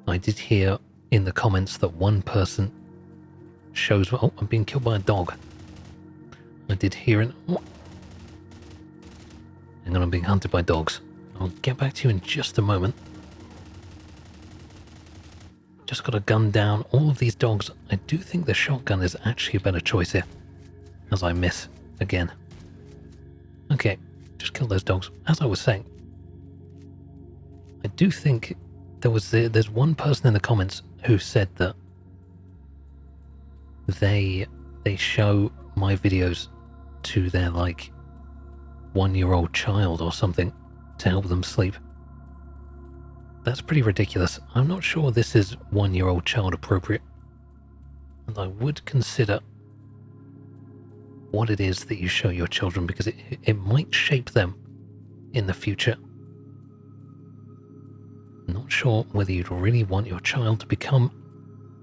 I did hear in the comments that one person shows, oh, I'm being killed by a dog. I did hear it. Oh. Hang on, I'm being hunted by dogs. I'll get back to you in just a moment. Just got a gun down all of these dogs. I do think the shotgun is actually a better choice here, as I miss again. Okay, Just kill those dogs. As I was saying, I do think there's one person in the comments who said that they show my videos to their like 1-year-old child or something to help them sleep. That's pretty ridiculous. I'm not sure this is 1-year-old child appropriate, and I would consider what it is that you show your children, because it might shape them in the future. Not sure whether you'd really want your child to become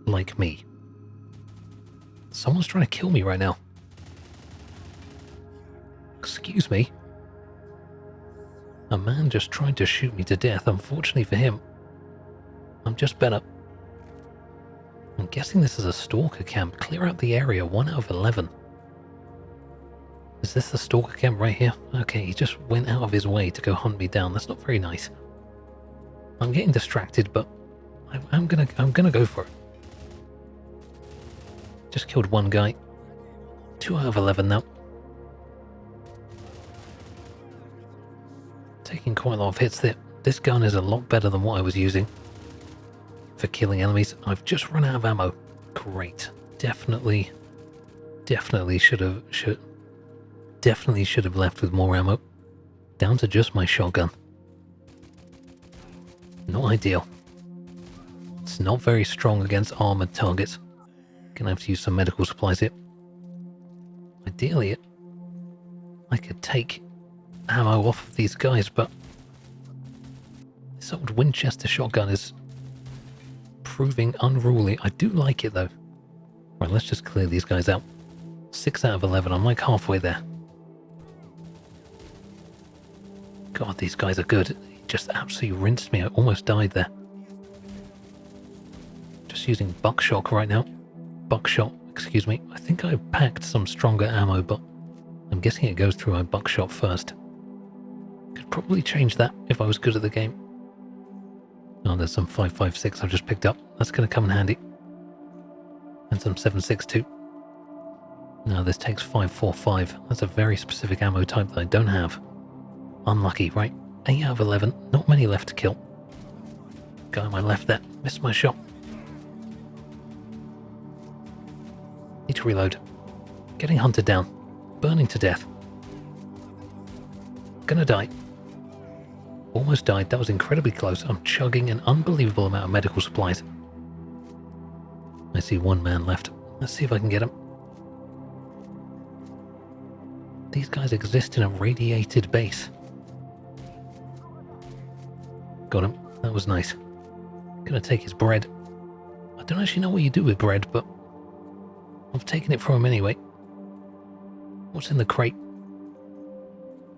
like me. Someone's trying to kill me right now. Excuse me. A man just tried to shoot me to death. Unfortunately for him, I'm just better. I'm guessing this is a stalker camp. Clear out the area. 1 out of 11. Is this the stalker camp right here? Okay, he just went out of his way to go hunt me down. That's not very nice. I'm getting distracted, but I'm gonna go for it. Just killed one guy. 2 out of 11 now. Taking quite a lot of hits there. This gun is a lot better than what I was using for killing enemies. I've just run out of ammo. Great. Definitely should have left with more ammo. Down to just my shotgun. Not ideal. It's not very strong against armored targets. Gonna have to use some medical supplies here. Ideally, I could take ammo off of these guys, but this old Winchester shotgun is proving unruly. I do like it though. Right, let's just clear these guys out. 6 out of 11. I'm like halfway there. God, these guys are good. He just absolutely rinsed me. I almost died there. Just using buckshot right now. Buckshot, excuse me. I think I packed some stronger ammo, but I'm guessing it goes through my buckshot first. Could probably change that if I was good at the game. Oh, there's some 5.56 I've just picked up. That's going to come in handy. And some 7.62. Now this takes 5.45. That's a very specific ammo type that I don't have. Unlucky, right? 8 out of 11. Not many left to kill. Guy on my left there. Missed my shot. Need to reload. Getting hunted down. Burning to death. Gonna die. Almost died. That was incredibly close. I'm chugging an unbelievable amount of medical supplies. I see one man left. Let's see if I can get him. These guys exist in a radiated base. Got him. That was nice. Gonna take his bread. I don't actually know what you do with bread, but I've taken it from him anyway. What's in the crate?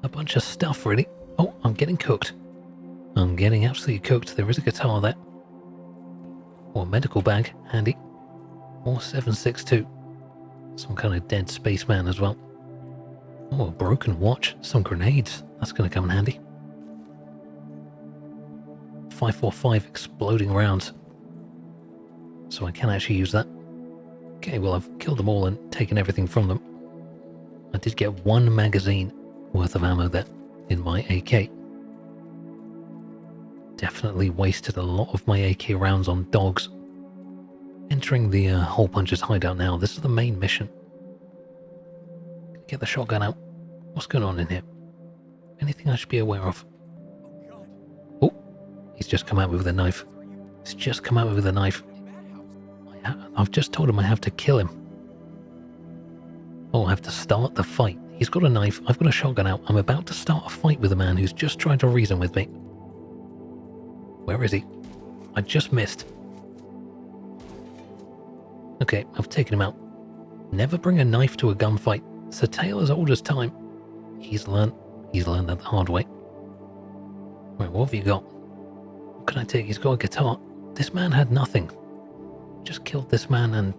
A bunch of stuff, really. Oh, I'm getting cooked. I'm getting absolutely cooked. There is a guitar there. Or a medical bag, handy. Or 7.62. Some kind of dead spaceman as well. Oh, a broken watch. Some grenades. That's going to come in handy. 5.45 exploding rounds. So I can actually use that. Okay, well, I've killed them all and taken everything from them. I did get 1 magazine worth of ammo there in my AK. Definitely wasted a lot of my AK rounds on dogs. Entering the Hole Puncher's hideout now. This is the main mission. Get the shotgun out. What's going on in here? Anything I should be aware of? Oh, he's just come out with a knife. He's just come out with a knife. I've just told him I have to kill him. Oh, I have to start the fight. He's got a knife. I've got a shotgun out. I'm about to start a fight with a man who's just trying to reason with me. Where is he? I just missed. Okay, I've taken him out. Never bring a knife to a gunfight. It's a tale as old as time. He's learned that the hard way. Right, what have you got? What can I take? He's got a guitar. This man had nothing. Just killed this man and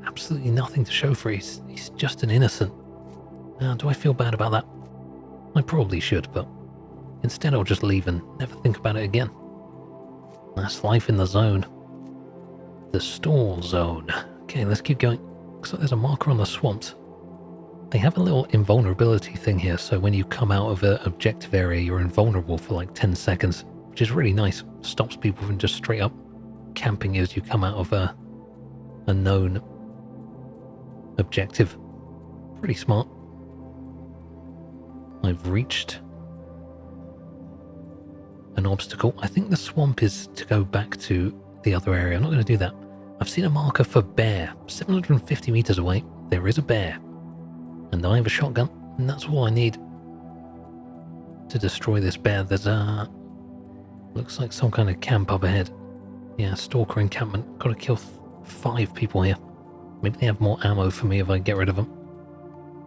absolutely nothing to show for it. He's just an innocent. Now, do I feel bad about that? I probably should, but instead I'll just leave and never think about it again. That's life in the zone. The stall zone. Okay, let's keep going. Looks like there's a marker on the swamps. They have a little invulnerability thing here, so when you come out of an objective area, you're invulnerable for like 10 seconds, which is really nice. Stops people from just straight up camping you as you come out of a known objective. Pretty smart. I've reached an obstacle. I think the swamp is to go back to the other area. I'm not going to do that. I've seen a marker for bear. 750 meters away, there is a bear. And I have a shotgun, and that's all I need to destroy this bear. There's looks like some kind of camp up ahead. Yeah, stalker encampment. Got to kill 5 people here. Maybe they have more ammo for me if I get rid of them.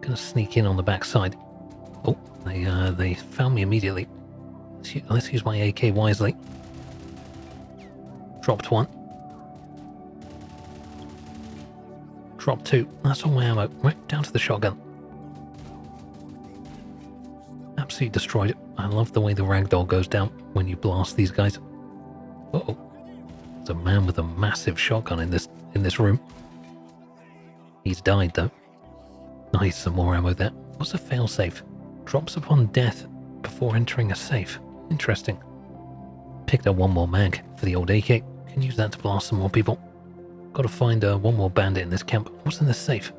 Gonna sneak in on the backside. Oh, they found me immediately. Let's use my AK wisely. Dropped 1. Dropped 2. That's all my ammo. Right, down to the shotgun. Absolutely destroyed it. I love the way the ragdoll goes down when you blast these guys. Uh-oh. There's a man with a massive shotgun in this room. He's died though. Nice, some more ammo there. What's a failsafe? Drops upon death before entering a safe. Interesting. Picked up 1 more mag for the old AK. Can use that to blast some more people. Got to find 1 more bandit in this camp. What's in this safe?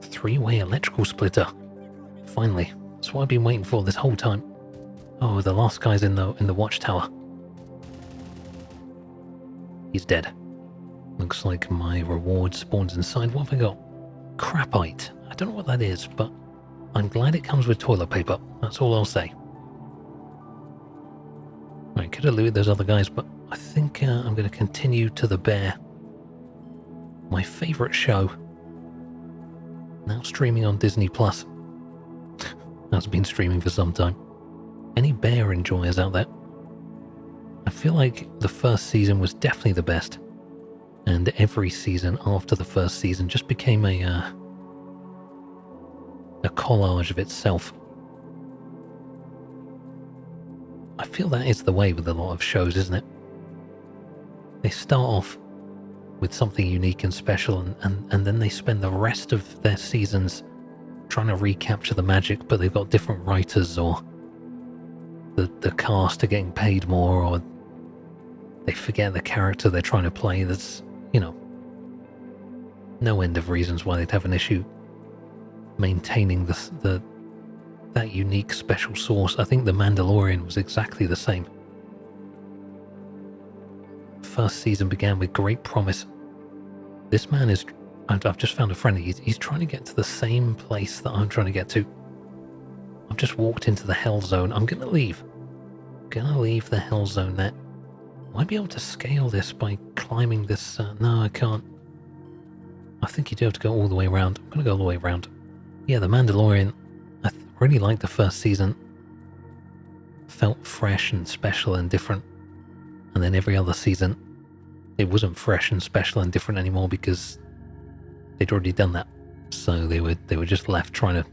3-way electrical splitter. Finally. That's what I've been waiting for this whole time. Oh, the last guy's in the watchtower. He's dead. Looks like my reward spawns inside. What have I got? Crapite. I don't know what that is, but I'm glad it comes with toilet paper. That's all I'll say. Right, could have looted those other guys, but I think I'm going to continue to the bear. My favourite show. Now streaming on Disney Plus. That's been streaming for some time. Any bear enjoyers out there? I feel like the first season was definitely the best. And every season after the first season just became a collage of itself. I feel that is the way with a lot of shows, isn't it? They start off with something unique and special, and then they spend the rest of their seasons trying to recapture the magic, but they've got different writers, or the cast are getting paid more, or they forget the character they're trying to play. There's, no end of reasons why they'd have an issue maintaining that unique special sauce. I think The Mandalorian was exactly the same. First season began with great promise. This man is... I've just found a friend. He's trying to get to the same place that I'm trying to get to. I've just walked into the hell zone. I'm going to leave. Gonna leave the hell zone there. Will I be able to scale this by climbing this? No, I can't. I think you do have to go all the way around. I'm going to go all the way around. Yeah, The Mandalorian. I really liked the first season. Felt fresh and special and different. And then every other season, it wasn't fresh and special and different anymore because they'd already done that. So they were just left trying to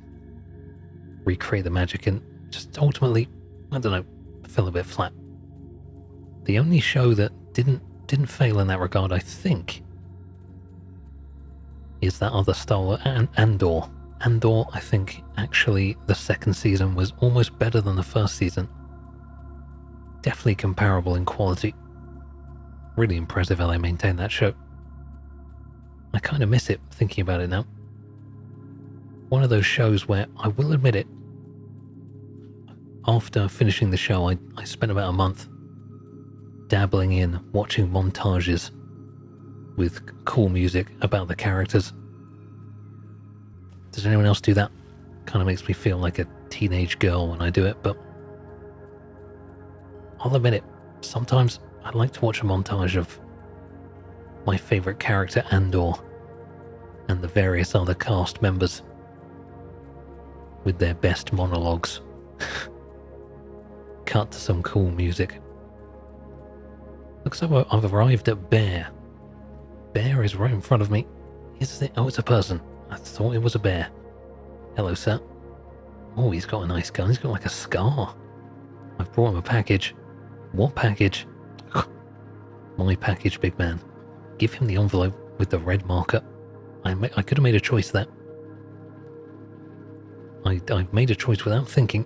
recreate the magic, and just ultimately, I don't know, fell a bit flat. The only show that didn't fail in that regard, I think, is that other Star Wars, Andor. Andor, I think, actually, the second season was almost better than the first season. Definitely comparable in quality. Really impressive how they maintained that show. I kind of miss it, thinking about it now. One of those shows where, I will admit it, after finishing the show, I spent about a month dabbling in watching montages with cool music about the characters. Does anyone else do that? Kind of makes me feel like a teenage girl when I do it, but I'll admit it, sometimes I'd like to watch a montage of my favourite character Andor and the various other cast members with their best monologues. Cut to some cool music. Looks like I've arrived at Bear. Bear is right in front of me. Is it? Oh, it's a person. I thought it was a bear. Hello, sir. Oh, he's got a nice gun. He's got like a scar. I've brought him a package. What package? My package, big man. Give him the envelope with the red marker. I could have made a choice there. I've made a choice without thinking.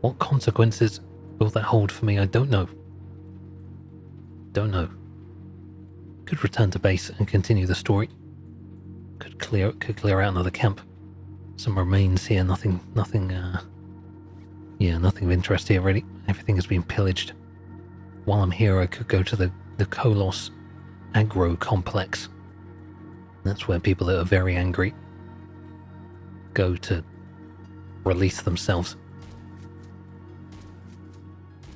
What consequences will that hold for me? I don't know. Don't know. Could return to base and continue the story. Could clear out another camp. Some remains here, nothing of interest here really. Everything has been pillaged. While I'm here, I could go to the Kolos agro complex. That's where people that are very angry go to release themselves.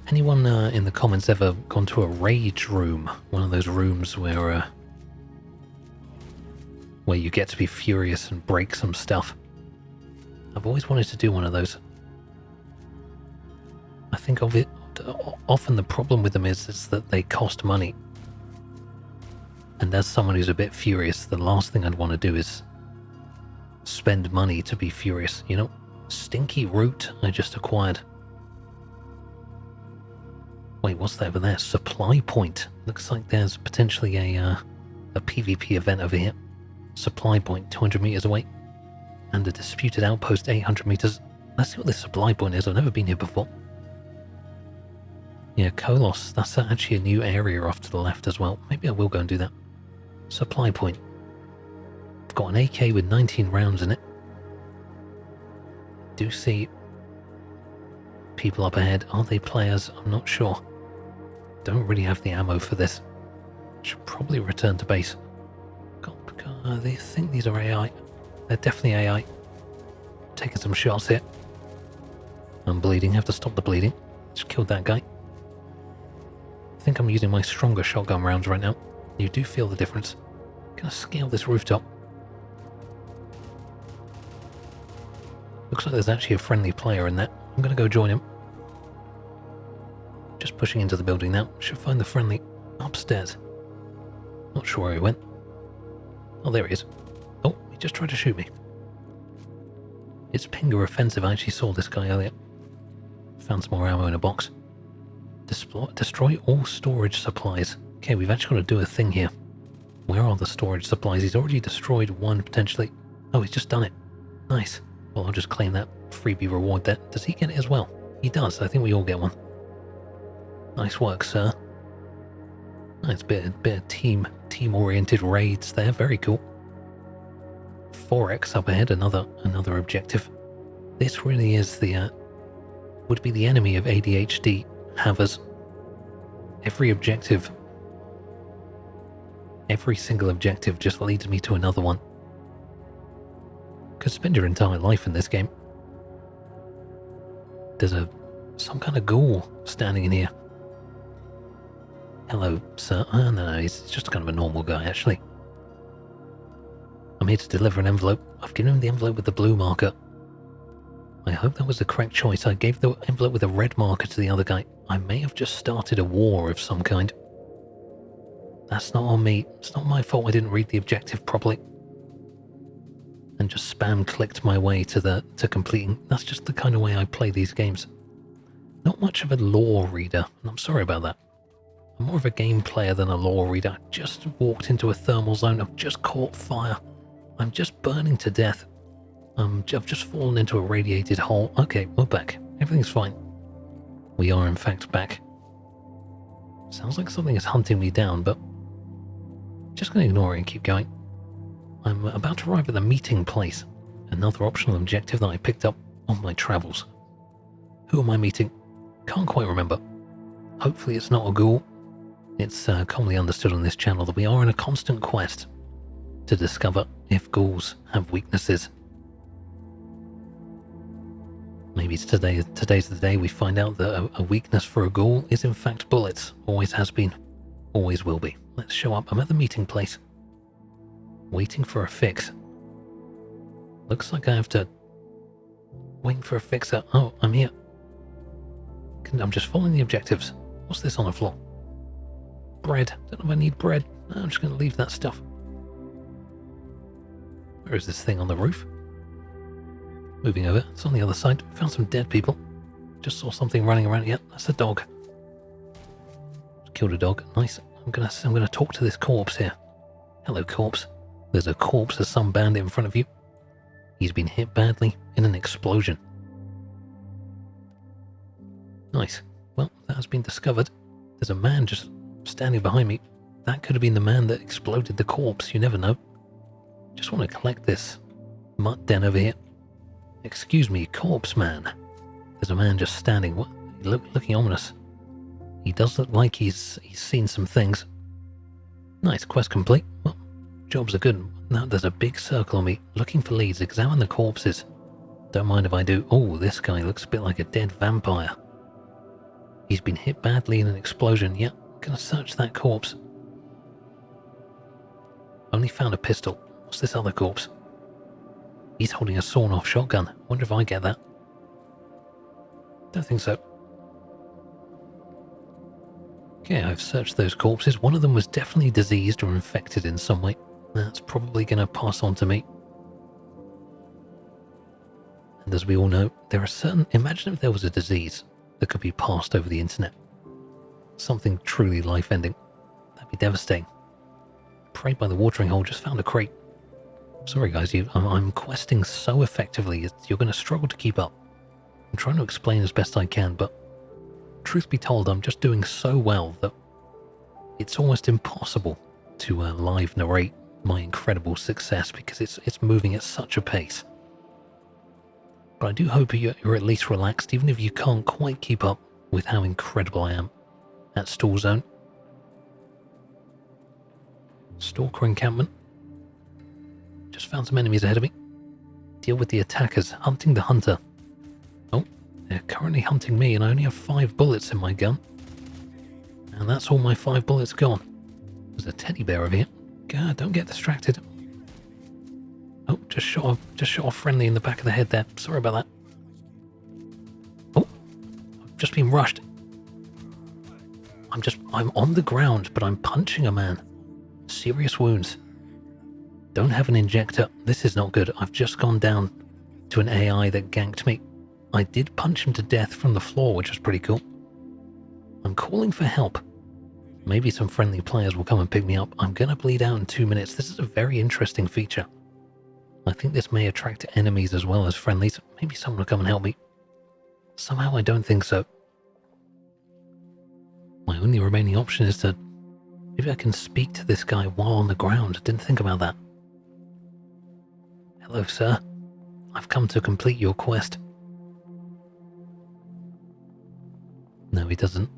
Anyone in the comments ever gone to a rage room? One of those rooms where you get to be furious and break some stuff. I've always wanted to do one of those. I think of it, often the problem with them is that they cost money. And as someone who's a bit furious, the last thing I'd want to do is spend money to be furious, you know? Stinky root I just acquired. Wait, what's that over there? Supply point. Looks like there's potentially a PvP event over here. Supply point, 200 meters away. And a disputed outpost, 800 meters. Let's see what this supply point is. I've never been here before. Yeah, Kolos. That's actually a new area off to the left as well. Maybe I will go and do that. Supply point. I've got an AK with 19 rounds in it. Do see people up ahead. Are they players? I'm not sure. Don't really have the ammo for this. Should probably return to base. They think these are AI. They're definitely AI. Taking some shots here. I'm bleeding. Have to stop the bleeding. Just killed that guy. I think I'm using my stronger shotgun rounds right now. You do feel the difference. Gonna scale this rooftop. Looks like there's actually a friendly player in there. I'm gonna go join him. Just pushing into the building now. Should find the friendly upstairs. Not sure where he went. Oh, there he is. Oh, he just tried to shoot me. It's Pinger offensive. I actually saw this guy earlier. Found some more ammo in a box. Destroy all storage supplies. Okay, we've actually got to do a thing here. Where are the storage supplies? He's already destroyed one, potentially. Oh, he's just done it. Nice. Well, I'll just claim that freebie reward there. Does he get it as well? He does. I think we all get one. Nice work, sir. Nice bit of team-oriented raids there. Very cool. 4x up ahead, another objective. This really is would be the enemy of ADHD havers. Every single objective just leads me to another one. Could spend your entire life in this game. There's some kind of ghoul standing in here. Hello, sir. No, he's just kind of a normal guy, actually. I'm here to deliver an envelope. I've given him the envelope with the blue marker. I hope that was the correct choice. I gave the envelope with a red marker to the other guy. I may have just started a war of some kind. That's not on me. It's not my fault I didn't read the objective properly. And just spam clicked my way to completing. That's just the kind of way I play these games. Not much of a lore reader, and I'm sorry about that. I'm more of a game player than a lore reader. I just walked into a thermal zone. I've just caught fire. I'm just burning to death. I've just fallen into a radiated hole. Okay, we're back. Everything's fine. We are in fact back. Sounds like something is hunting me down, but just going to ignore it and keep going. I'm about to arrive at the meeting place. Another optional objective that I picked up on my travels. Who am I meeting? Can't quite remember. Hopefully it's not a ghoul. It's commonly understood on this channel that we are in a constant quest to discover if ghouls have weaknesses. Maybe today's the day we find out that a weakness for a ghoul is in fact bullets. Always has been. Always will be. Let's show up. I'm at the meeting place. Waiting for a fix. Looks like I have to... Waiting for a fixer. Oh, I'm here. I'm just following the objectives. What's this on the floor? Bread. Don't know if I need bread. No, I'm just going to leave that stuff. Where is this thing on the roof? Moving over. It's on the other side. Found some dead people. Just saw something running around. Yep, that's a dog. Killed a dog. Nice. I'm gonna talk to this corpse here. Hello, corpse. There's a corpse of some bandit in front of you. He's been hit badly in an explosion. Nice. Well, that has been discovered. There's a man just standing behind me. That could have been the man that exploded the corpse. You never know. Just want to collect this mutt den over here. Excuse me, corpse man. There's a man just standing. What? Looking ominous. He does look like he's seen some things. Nice, quest complete. Well, jobs are good. Now there's a big circle on me. Looking for leads. Examine the corpses. Don't mind if I do. Oh, this guy looks a bit like a dead vampire. He's been hit badly in an explosion. Yep, gonna search that corpse. Only found a pistol. What's this other corpse? He's holding a sawn-off shotgun. Wonder if I get that. Don't think so. Okay, I've searched those corpses. One of them was definitely diseased or infected in some way. That's probably going to pass on to me. And as we all know, there are certain... Imagine if there was a disease that could be passed over the internet. Something truly life-ending. That'd be devastating. Prayed by the watering hole, just found a crate. Sorry guys, I'm questing so effectively, you're going to struggle to keep up. I'm trying to explain as best I can, but truth be told, I'm just doing so well that it's almost impossible to live narrate my incredible success because it's moving at such a pace. But I do hope you're at least relaxed, even if you can't quite keep up with how incredible I am at Stall Zone. Stalker encampment. Just found some enemies ahead of me. Deal with the attackers, hunting the hunter. Oh, they're currently hunting me and I only have 5 bullets in my gun. And that's all my 5 bullets gone. There's a teddy bear over here. God, don't get distracted. Oh, just shot a friendly in the back of the head there. Sorry about that. Oh, I've just been rushed. I'm on the ground, but I'm punching a man. Serious wounds. Don't have an injector. This is not good. I've just gone down to an AI that ganked me. I did punch him to death from the floor, which was pretty cool. I'm calling for help. Maybe some friendly players will come and pick me up. I'm gonna bleed out in 2 minutes. This is a very interesting feature. I think this may attract enemies as well as friendlies. Maybe someone will come and help me. Somehow I don't think so. My only remaining option is to... Maybe I can speak to this guy while on the ground. Didn't think about that. Hello, sir. I've come to complete your quest. No, he doesn't.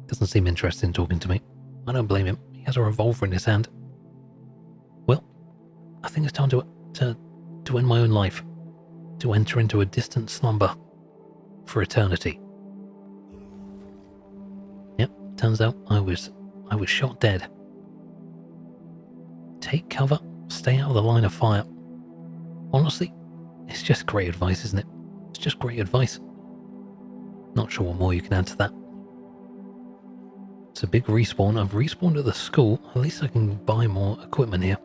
Doesn't seem interested in talking to me. I don't blame him. He has a revolver in his hand. Well, I think it's time to end my own life. To enter into a distant slumber. For eternity. Yep, turns out I was shot dead. Take cover. Stay out of the line of fire. Honestly, it's just great advice, isn't it? It's just great advice. Not sure what more you can add to that. It's a big respawn. I've respawned at the school. At least I can buy more equipment here.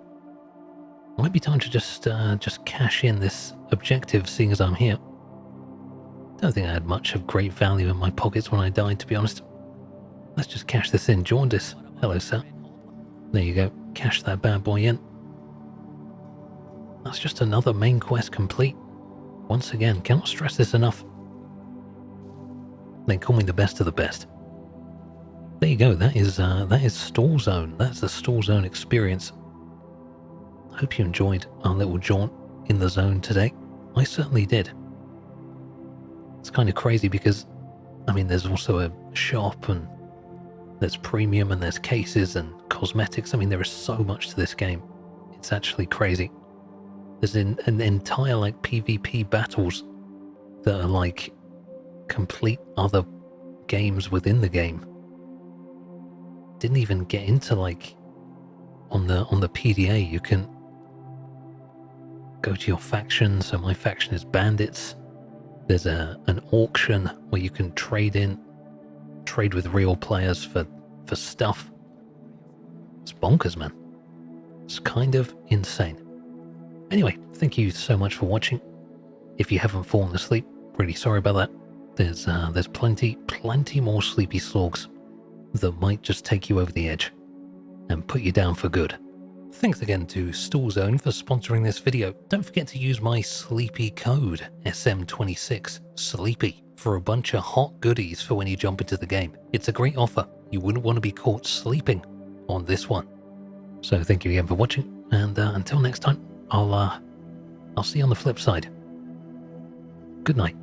Might be time to just cash in this objective, seeing as I'm here. Don't think I had much of great value in my pockets when I died, to be honest. Let's just cash this in. Jaundice. Hello, sir. There you go. Cash that bad boy in. That's just another main quest complete. Once again, cannot stress this enough. They call me the best of the best. There you go. That is Stall Zone. That's the Stall Zone experience. I hope you enjoyed our little jaunt in the zone today. I certainly did. It's kind of crazy because, I mean, there's also a shop and there's premium and there's cases and cosmetics. I mean, there is so much to this game. It's actually crazy. There's an entire like PvP battles that are like complete other games within the game. Didn't even get into like on the PDA you can go to your faction. So my faction is bandits. There's an auction where you can trade with real players for stuff. It's bonkers, man. It's kind of insane. Anyway, thank you so much for watching. If you haven't fallen asleep, really sorry about that. There's plenty more sleepy slogs that might just take you over the edge and put you down for good. Thanks again to Stallzone for sponsoring this video. Don't forget to use my Sleepy code, SM26, Sleepy, for a bunch of hot goodies for when you jump into the game. It's a great offer. You wouldn't want to be caught sleeping on this one. So thank you again for watching, and until next time, I'll see you on the flip side. Good night.